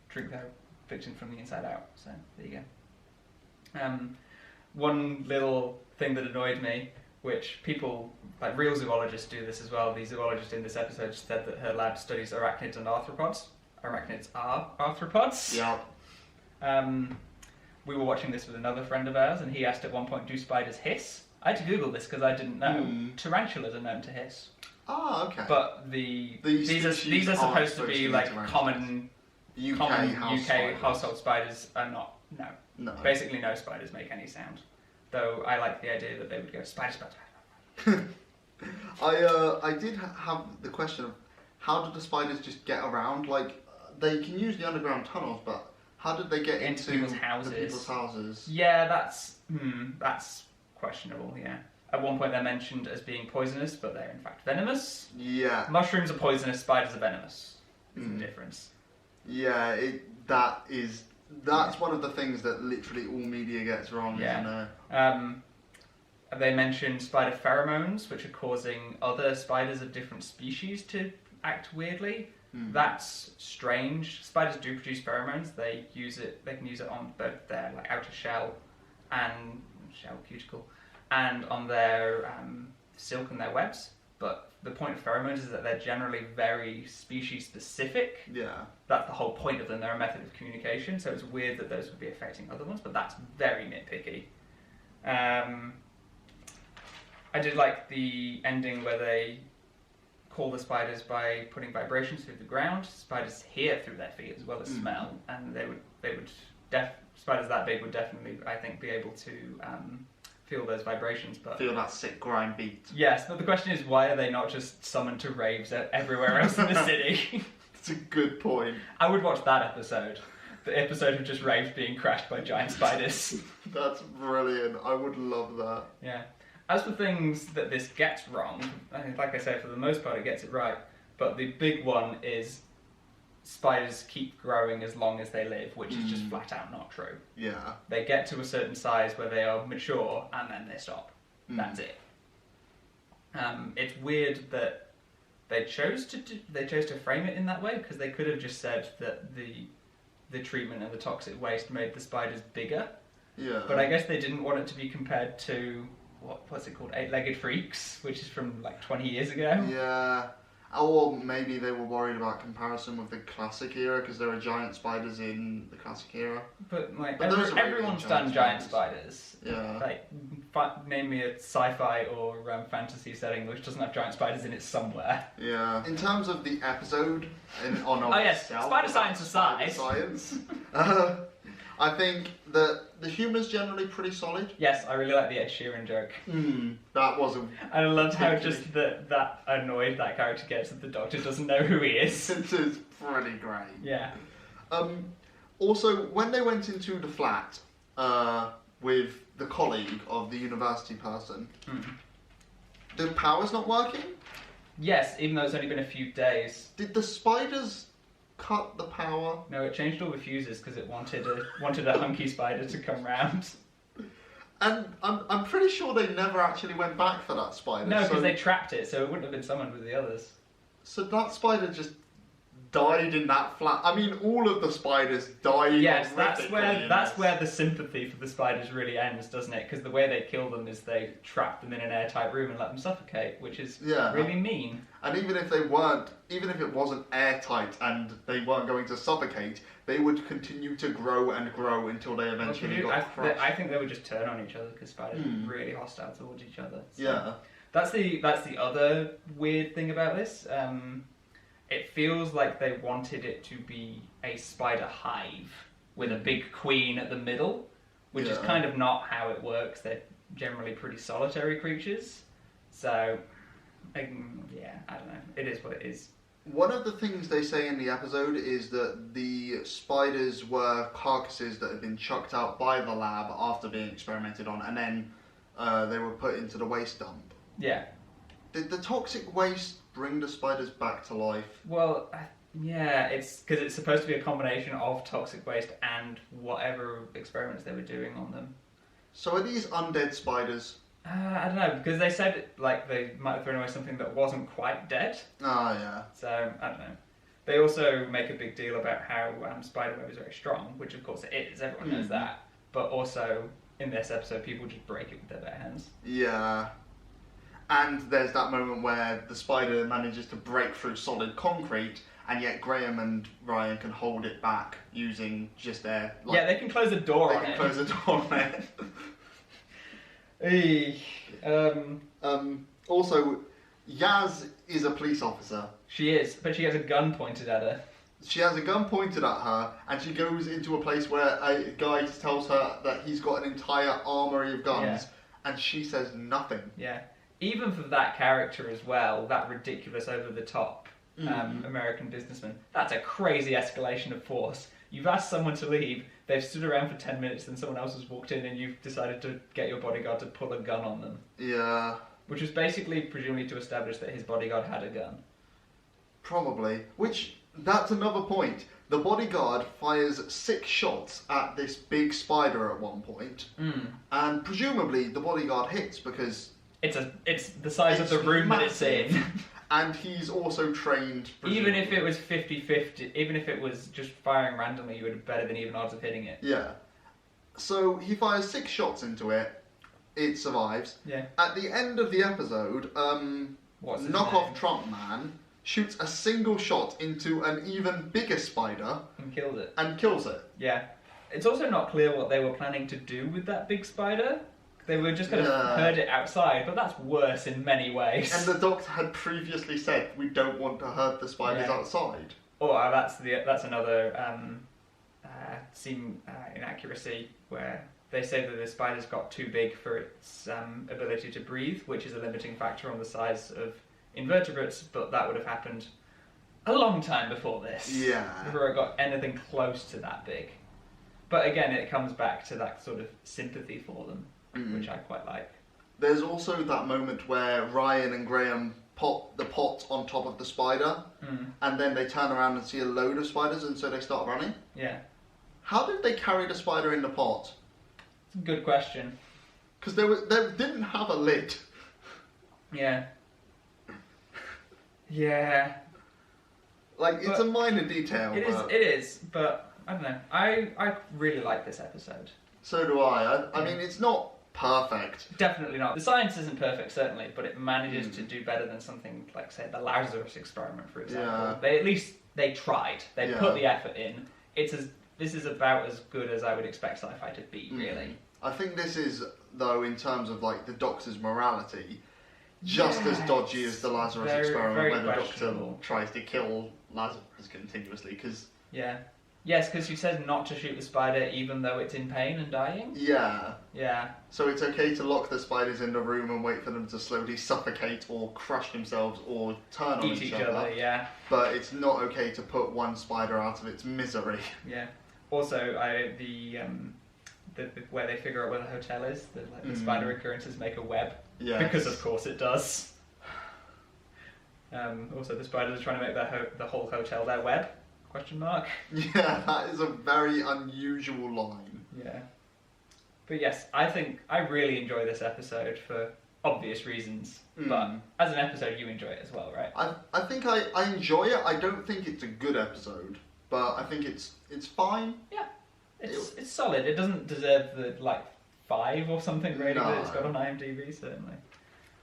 drink their victim from the inside out, so there you go. One little thing that annoyed me, which people, like real zoologists do this as well, the zoologist in this episode said that her lab studies arachnids and arthropods. Arachnids are arthropods. Yeah. We were watching this with another friend of ours, and he asked at one point, do spiders hiss? I had to Google this because I didn't know. Tarantulas are known to hiss. Oh, okay. But these are supposed to be like common UK household spiders are not. No. Basically, no spiders make any sound. Though I like the idea that they would go spider, spider, spider. I did have the question of how did the spiders just get around? Like they can use the underground tunnels, but how did they get into people's houses? The people's houses? Yeah, that's questionable. Yeah. At one point, they're mentioned as being poisonous, but they're in fact venomous. Yeah. Mushrooms are poisonous. Spiders are venomous. Is the difference. Yeah, that's one of the things that literally all media gets wrong, isn't it? They mentioned spider pheromones, which are causing other spiders of different species to act weirdly. That's strange. Spiders do produce pheromones. They can use it on both their like outer shell cuticle, and on their silk and their webs. But the point of pheromones is that they're generally very species specific. Yeah. That's the whole point of them. They're a method of communication, so it's weird that those would be affecting other ones, but that's very nitpicky. I did like the ending where they call the spiders by putting vibrations through the ground. Spiders hear through their feet as well as smell, and spiders that big would definitely, I think, be able to feel those vibrations. But feel that sick grind beat. Yes, but the question is, why are they not just summoned to raves everywhere else in the city? That's a good point. I would watch that episode. The episode of just raves being crashed by giant spiders. That's brilliant. I would love that. Yeah. As for things that this gets wrong, like I say, for the most part it gets it right, but the big one is spiders keep growing as long as they live, which is just flat out not true. Yeah. They get to a certain size where they are mature and then they stop. That's it. It's weird that they chose to frame it in that way, because they could have just said that the treatment and the toxic waste made the spiders bigger. Yeah. But I guess they didn't want it to be compared to what's it called, Eight-Legged Freaks, which is from like 20 years ago. Yeah. Or maybe they were worried about comparison with the classic era, because there are giant spiders in the classic era. But like everyone's done giant spiders. Yeah. Like name me a sci-fi or fantasy setting which doesn't have giant spiders in it somewhere. Yeah. In terms of the episode, spider science aside. Science. I think that the humour's generally pretty solid. Yes, I really like the Ed Sheeran joke. That wasn't. And I loved how just that annoyed that character gets that the Doctor doesn't know who he is. It is pretty great. Yeah. Also, when they went into the flat with the colleague of the university person, the power's not working. Yes, even though it's only been a few days. Did the spiders cut the power? No, it changed all the fuses because it wanted a hunky spider to come round. And I'm pretty sure they never actually went back for that spider. No, because they trapped it, so it wouldn't have been summoned with the others. So that spider just died in that flat. I mean, all of the spiders died. Yes, that's where the sympathy for the spiders really ends, doesn't it? Because the way they kill them is they trap them in an airtight room and let them suffocate, which is really mean. And even if it wasn't airtight and they weren't going to suffocate, they would continue to grow and grow until they eventually got crushed. I think they would just turn on each other because spiders are really hostile towards each other. So yeah. That's the other weird thing about this. It feels like they wanted it to be a spider hive with a big queen at the middle, which is kind of not how it works. They're generally pretty solitary creatures. So, yeah, I don't know. It is what it is. One of the things they say in the episode is that the spiders were carcasses that had been chucked out by the lab after being experimented on, and then they were put into the waste dump. Yeah. Did the toxic waste bring the spiders back to life? Well, yeah, it's because it's supposed to be a combination of toxic waste and whatever experiments they were doing on them. So are these undead spiders? I don't know, because they said like they might have thrown away something that wasn't quite dead. Ah, yeah. So, I don't know. They also make a big deal about how spiderweb is very strong, which of course it is, everyone knows that. But also, in this episode, people just break it with their bare hands. Yeah. And there's that moment where the spider manages to break through solid concrete, and yet Graham and Ryan can hold it back using just their... yeah, they can close a door on it. They can close a door on it. Also, Yaz is a police officer. She is, but she has a gun pointed at her. She has a gun pointed at her, and she goes into a place where a guy tells her that he's got an entire armory of guns, and she says nothing. Yeah. Even for that character as well, that ridiculous over-the-top American businessman, that's a crazy escalation of force. You've asked someone to leave, they've stood around for 10 minutes, then someone else has walked in and you've decided to get your bodyguard to pull a gun on them. Yeah. Which was basically, presumably, to establish that his bodyguard had a gun. Probably. Which, that's another point. The bodyguard fires 6 shots at this big spider at one point, and presumably the bodyguard hits because... It's the size of the room massive. That it's in. And he's also trained... Even if it was 50-50, even if it was just firing randomly, you would have better than even odds of hitting it. Yeah. So he fires 6 shots into it. It survives. Yeah. At the end of the episode, Knockoff Trump Man shoots a single shot into an even bigger spider. And kills it. And kills it. Yeah. It's also not clear what they were planning to do with that big spider. They were just going to herd it outside, but that's worse in many ways. And the doctor had previously said, we don't want to herd the spiders outside. Oh, that's another inaccuracy, where they say that the spider's got too big for its ability to breathe, which is a limiting factor on the size of invertebrates, but that would have happened a long time before this. Yeah. Before it got anything close to that big. But again, it comes back to that sort of sympathy for them. Which I quite like. There's also that moment where Ryan and Graham pop the pot on top of the spider, and then they turn around and see a load of spiders, and so they start running. Yeah. How did they carry the spider in the pot? It's a good question. Because they didn't have a lid. Yeah. Yeah. Like, it's a minor detail. It is, but I don't know. I really like this episode. So do I. I mean, it's not perfect. Definitely not. The science isn't perfect, certainly, but it manages to do better than something like, say, the Lazarus experiment, for example. Yeah. They tried. They put the effort in. This is about as good as I would expect sci-fi to be, really. I think this is, though, in terms of like the Doctor's morality, just as dodgy as the Lazarus experiment, where the Doctor tries to kill Lazarus continuously. Because Yes, because she says not to shoot the spider even though it's in pain and dying. Yeah. Yeah. So it's okay to lock the spiders in the room and wait for them to slowly suffocate or crush themselves or turn on each other. Yeah. But it's not okay to put one spider out of its misery. Yeah. Also, the where they figure out where the hotel is, the spider occurrences make a web. Yeah. Because of course it does. Also, the spiders are trying to make the whole hotel their web? Question mark. Yeah, that is a very unusual line. Yeah. But yes, I really enjoy this episode for obvious reasons. But as an episode, you enjoy it as well, right? I think I enjoy it. I don't think it's a good episode, but I think it's fine. Yeah. It's solid. It doesn't deserve the 5 or something rating that it's got on IMDb, certainly.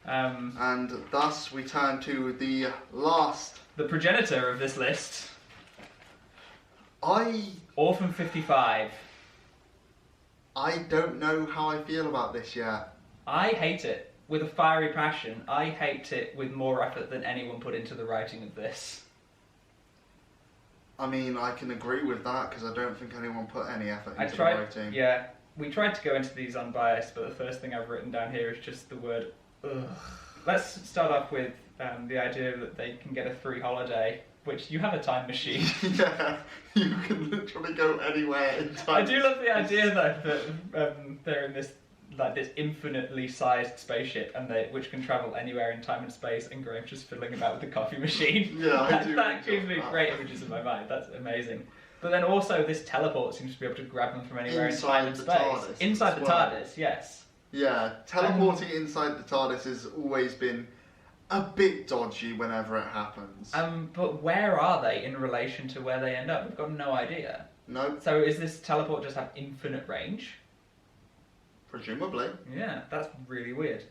And thus we turn to the last... The progenitor of this list. Orphan 55. I don't know how I feel about this yet. I hate it with a fiery passion. I hate it with more effort than anyone put into the writing of this. I mean, I can agree with that because I don't think anyone put any effort into the writing. Yeah, we tried to go into these unbiased, but the first thing I've written down here is just the word ugh. Let's start off with the idea that they can get a free holiday, which you have a time machine. Yeah, you can literally go anywhere in time. I do love the idea though that they're in this infinitely sized spaceship which can travel anywhere in time and space, and Graham's just fiddling about with the coffee machine. Yeah, I do. That gives me great images in my mind. That's amazing. But then also this teleport seems to be able to grab them from anywhere in time and space. Inside the TARDIS, yes. Yeah, teleporting inside the TARDIS has always been a bit dodgy whenever it happens. But where are they in relation to where they end up? We've got no idea. No. So is this teleport just have infinite range? Presumably. Yeah, that's really weird.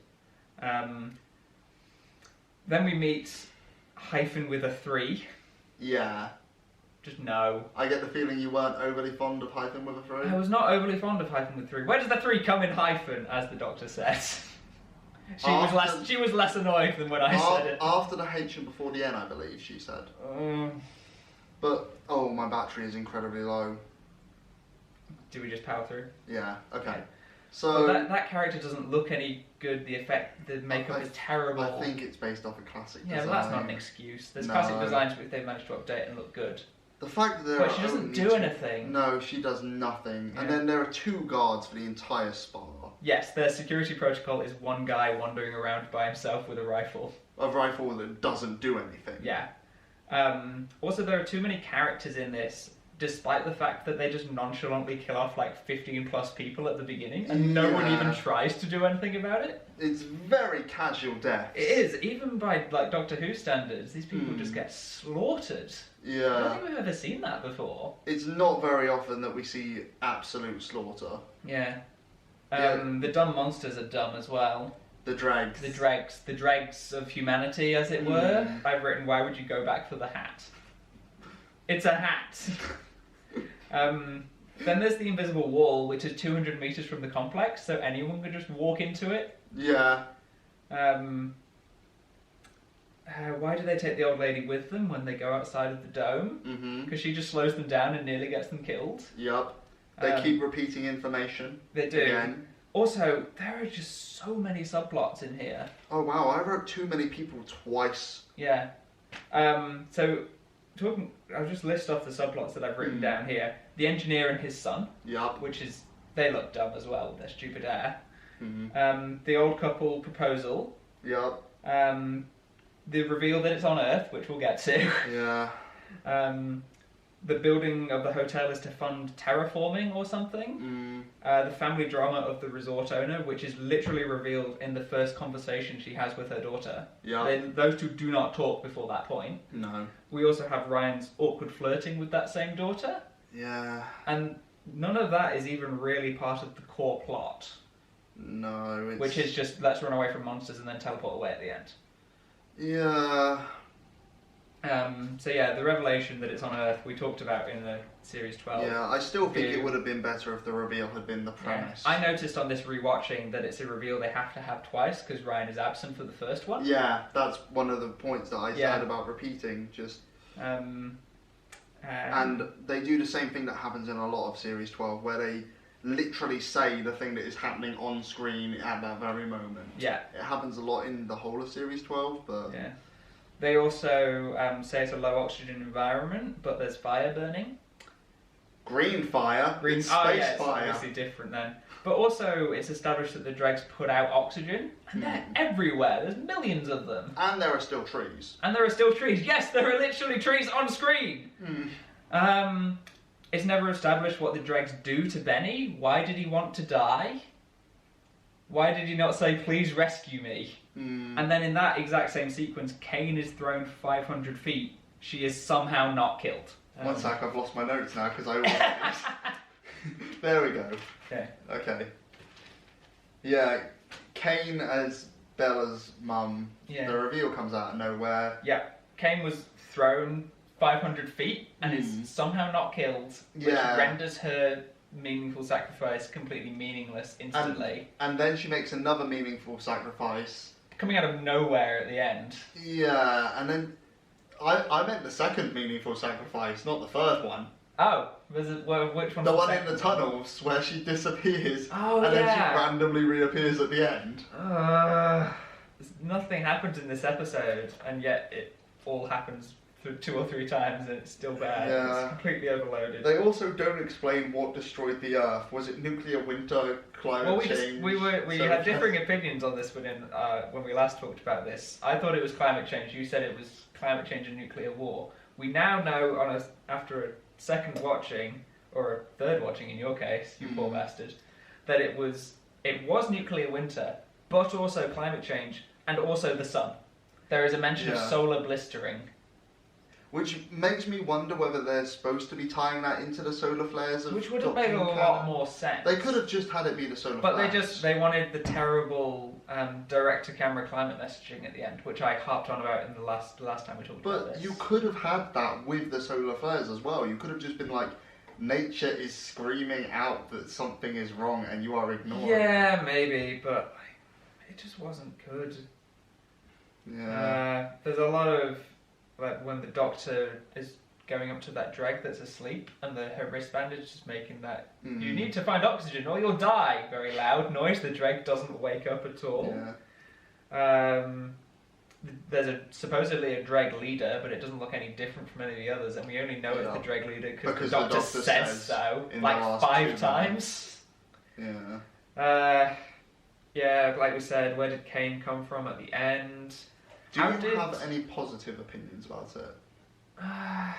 Then we meet Hyphen with a 3. Yeah. Just no. I get the feeling you weren't overly fond of Hyphen with a 3. I was not overly fond of Hyphen with 3. Where does the 3 come in Hyphen, as the doctor says? She was less annoyed than when I said it. After the H and before the N, I believe she said. But, my battery is incredibly low. Do we just power through? Yeah, okay. So well, that character doesn't look any good. The makeup is terrible. I think it's based off a classic design. Yeah, well, that's not an excuse. There's classic designs which they've managed to update and look good. The fact that but she doesn't do anything. No, she does nothing. Yeah. And then there are 2 guards for the entire spa. Yes, their security protocol is one guy wandering around by himself with a rifle. A rifle that doesn't do anything. Yeah. Also, there are too many characters in this, despite the fact that they just nonchalantly kill off 15 plus people at the beginning, and no one even tries to do anything about it. It's very casual death. It is, even by Doctor Who standards. These people just get slaughtered. Yeah. I don't think we've ever seen that before. It's not very often that we see absolute slaughter. Yeah. The dumb monsters are dumb as well. The dregs. The dregs of humanity, as it were. I've written, why would you go back for the hat? It's a hat. Then there's the invisible wall, which is 200 meters from the complex, so anyone could just walk into it. Yeah. Why do they take the old lady with them when they go outside of the dome? Because she just slows them down and nearly gets them killed. Yup. They keep repeating information. They do. Again. Also, there are just so many subplots in here. Oh wow, I wrote too many people twice. Yeah. I'll just list off the subplots that I've written down here. The engineer and his son. Yup. Which is, they look dumb as well, their stupid hair. The old couple proposal. Yup. The reveal that it's on Earth, which we'll get to. Yeah. The building of the hotel is to fund terraforming or something. The family drama of the resort owner, which is literally revealed in the first conversation she has with her daughter. Yeah. Those two do not talk before that point. No. We also have Ryan's awkward flirting with that same daughter. Yeah. And none of that is even really part of the core plot. No. Which is just, let's run away from monsters and then teleport away at the end. Yeah. So yeah, the revelation that it's on Earth we talked about in the series 12. Yeah, I still think it would have been better if the reveal had been the premise. Yeah. I noticed on this rewatching that it's a reveal they have to have twice because Ryan is absent for the first one. Yeah, that's one of the points that I said about repeating. And they do the same thing that happens in a lot of series 12 where they literally say the thing that is happening on screen at that very moment. Yeah. It happens a lot in the whole of series 12, but... Yeah. They also say it's a low oxygen environment, but there's fire burning. green fire. Green, it's space it's fire. obviously different then. But also, it's established that the dregs put out oxygen, and they're everywhere. There's millions of them. And there are still trees. And there are still trees. Yes, there are literally trees on screen. It's never established what the dregs do to Benny. Why did he want to die? Why did he not say, please rescue me? And then in that exact same sequence, Kane is thrown 500 feet. She is somehow not killed. One sec, I've lost my notes now because I always There we go. Okay. Yeah, Kane as Bella's mum. Yeah. The reveal comes out of nowhere. Yeah, Kane was thrown 500 feet and is somehow not killed, which renders her meaningful sacrifice completely meaningless instantly. And then she makes another meaningful sacrifice. Coming out of nowhere at the end. Yeah, and then I meant the second meaningful sacrifice, not the third one. Oh, which one? The one in the tunnels where she disappears and then she randomly reappears at the end. Nothing happens in this episode, and yet it all happens 2 or 3 times, and it's still bad. Yeah. It's completely overloaded. They also don't explain what destroyed the Earth. Was it nuclear winter, climate change? We had differing opinions on this when we last talked about this. I thought it was climate change. You said it was climate change and nuclear war. We now know after a second watching, or a third watching in your case, you poor bastard, that it was nuclear winter, but also climate change, and also the sun. There is a mention of solar blistering. Which makes me wonder whether they're supposed to be tying that into the solar flares of Which would have made a lot more sense. They could have just had it be the solar flares. But they wanted the terrible direct-to-camera climate messaging at the end, which I harped on about in the last time we talked about this. But you could have had that with the solar flares as well. You could have just been like, nature is screaming out that something is wrong and you are ignoring it. Yeah, maybe, but it just wasn't good. Yeah. There's a lot of... Like when the doctor is going up to that dreg that's asleep and her wristband is just making that you need to find oxygen or you'll die, very loud noise. The dreg doesn't wake up at all. There's supposedly a dreg leader, but it doesn't look any different from any of the others, and we only know it's the dreg leader because the doctor says so like 5 times. Yeah, like we said, where did Kane come from at the end? Do you have any positive opinions about it? Let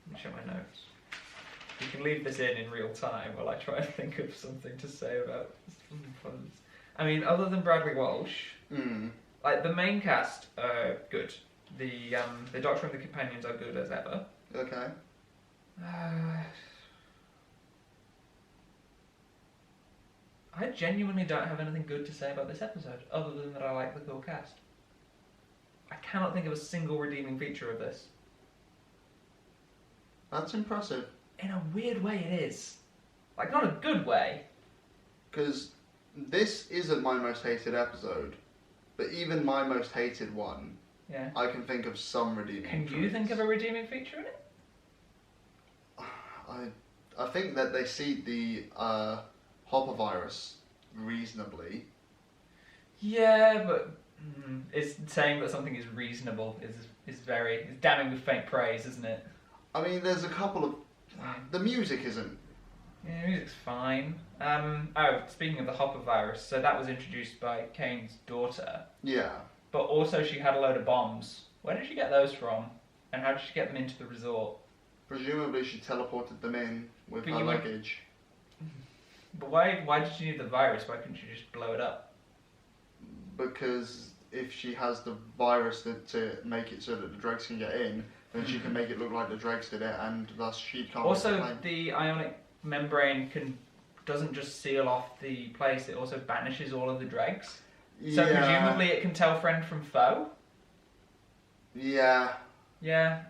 me check my notes. You can leave this in real time while I try and think of something to say about this. I mean, other than Bradley Walsh, like the main cast are good. The Doctor and the companions are good as ever. Okay. I genuinely don't have anything good to say about this episode, other than that I like the cool cast. I cannot think of a single redeeming feature of this. That's impressive. In a weird way it is. Like, not a good way. Because this isn't my most hated episode, but even my most hated one, I can think of some redeeming features. Can you think of a redeeming feature in it? I think that they see the Hopper virus reasonably. Yeah, but it's saying that something is reasonable is damning with faint praise, isn't it? I mean, there's a couple of... The music isn't... Yeah, the music's fine. Speaking of the Hopper virus, so that was introduced by Kane's daughter. Yeah. But also she had a load of bombs. Where did she get those from? And how did she get them into the resort? Presumably she teleported them in with her luggage. But why did she need the virus? Why couldn't she just blow it up? Because if she has the virus to make it so that the dregs can get in, then she can make it look like the dregs did it, and thus she can't. Also, the ionic membrane doesn't just seal off the place; it also banishes all of the dregs. So presumably, it can tell friend from foe. Yeah. Yeah.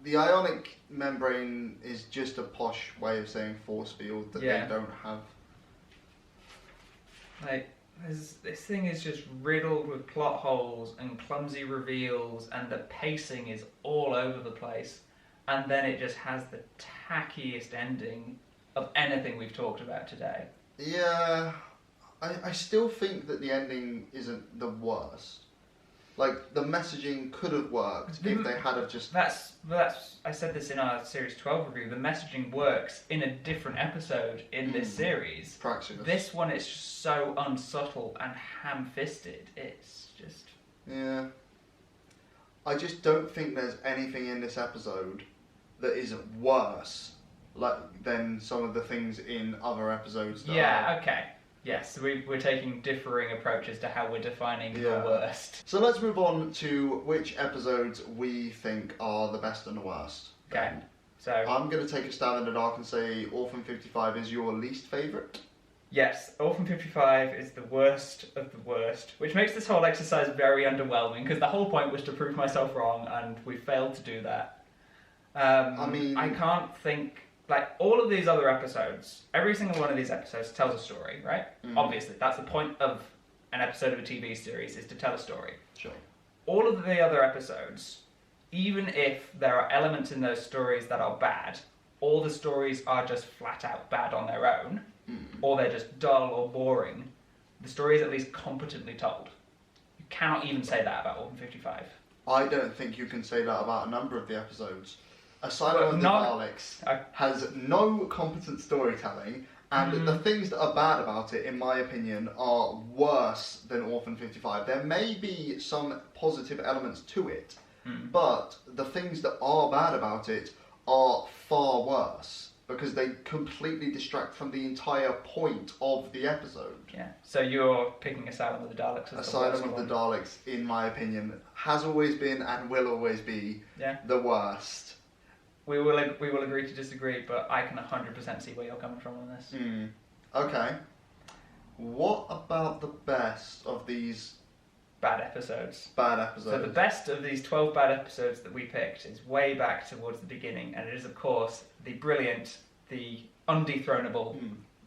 The ionic membrane is just a posh way of saying force field that they don't have. Like, this thing is just riddled with plot holes and clumsy reveals, and the pacing is all over the place. And then it just has the tackiest ending of anything we've talked about today. Yeah, I still think that the ending isn't the worst. Like, the messaging could have worked if they had have just... That's I said this in our Series 12 review, the messaging works in a different episode in this series. Praxeus. This one is just so unsubtle and ham-fisted, it's just... Yeah. I just don't think there's anything in this episode that is worse than some of the things in other episodes. Okay. Yes, we're taking differing approaches to how we're defining the worst. So let's move on to which episodes we think are the best and the worst. Okay, so... I'm going to take a stab in the dark and say Orphan 55 is your least favourite. Yes, Orphan 55 is the worst of the worst, which makes this whole exercise very underwhelming, because the whole point was to prove myself wrong, and we failed to do that. I mean... I can't think... Like, all of these other episodes, every single one of these episodes tells a story, right? Obviously, that's the point of an episode of a TV series, is to tell a story. Sure. All of the other episodes, even if there are elements in those stories that are bad, all the stories are just flat out bad on their own, or they're just dull or boring, the story is at least competently told. You cannot even say that about Orphan 55. I don't think you can say that about a number of the episodes. Asylum of the Daleks has no competent storytelling, and the things that are bad about it, in my opinion, are worse than Orphan 55. There may be some positive elements to it, but the things that are bad about it are far worse, because they completely distract from the entire point of the episode. Yeah. So you're picking Asylum of the Daleks as Asylum of the Daleks, in my opinion, has always been and will always be the worst. We will agree to disagree, but I can 100% see where you're coming from on this. Okay. What about the best of these bad episodes? So the best of these 12 bad episodes that we picked is way back towards the beginning, and it is, of course, the brilliant, the undethronable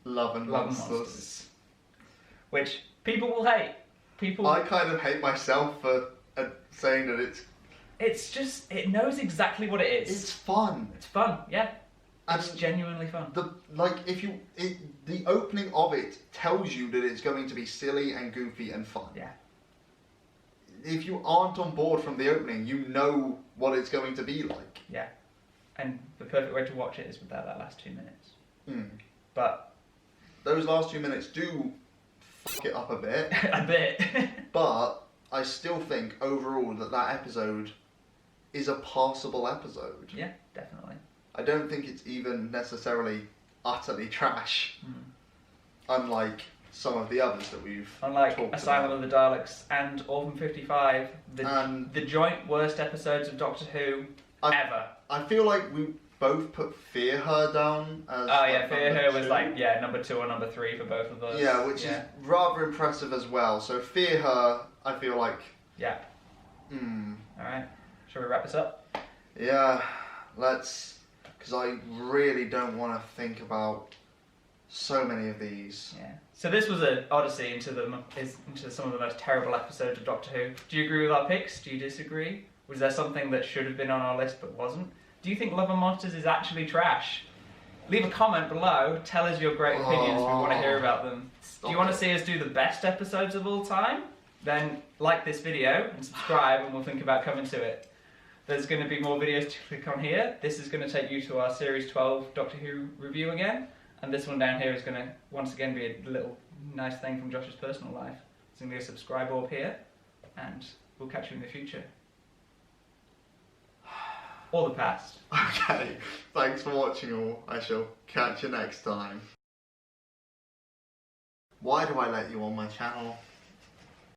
Love and Monsters. Which people will hate. I kind of hate myself for saying that it's just, it knows exactly what it is. It's fun. It's fun, yeah. And it's genuinely fun. The opening of it tells you that it's going to be silly and goofy and fun. Yeah. If you aren't on board from the opening, you know what it's going to be like. Yeah. And the perfect way to watch it is without that last 2 minutes. But those last 2 minutes do fuck it up a bit. A bit. But I still think overall that episode is a passable episode. Yeah, definitely. I don't think it's even necessarily utterly trash, unlike some of the others that we've talked Asylum about. of the Daleks and Orphan 55, the joint worst episodes of Doctor Who ever. I feel like we both put Fear Her down as Fear Her was number 2 or number 3 for both of us. Yeah, which is rather impressive as well. So Fear Her, I feel like... Yeah. Alright, shall we wrap this up? Yeah, let's... Because I really don't want to think about so many of these. Yeah. So this was an odyssey into some of the most terrible episodes of Doctor Who. Do you agree with our picks? Do you disagree? Was there something that should have been on our list but wasn't? Do you think Love and Monsters is actually trash? Leave a comment below. Tell us your great opinions. We want to hear about them. Do you want to see us do the best episodes of all time? Then like this video and subscribe, and we'll think about coming to it. There's going to be more videos to click on here. This is going to take you to our Series 12 Doctor Who review again. And this one down here is going to, once again, be a little nice thing from Josh's personal life. There's going to be a subscribe orb here, and we'll catch you in the future. Or the past. Okay, thanks for watching all. I shall catch you next time. Why do I let you on my channel?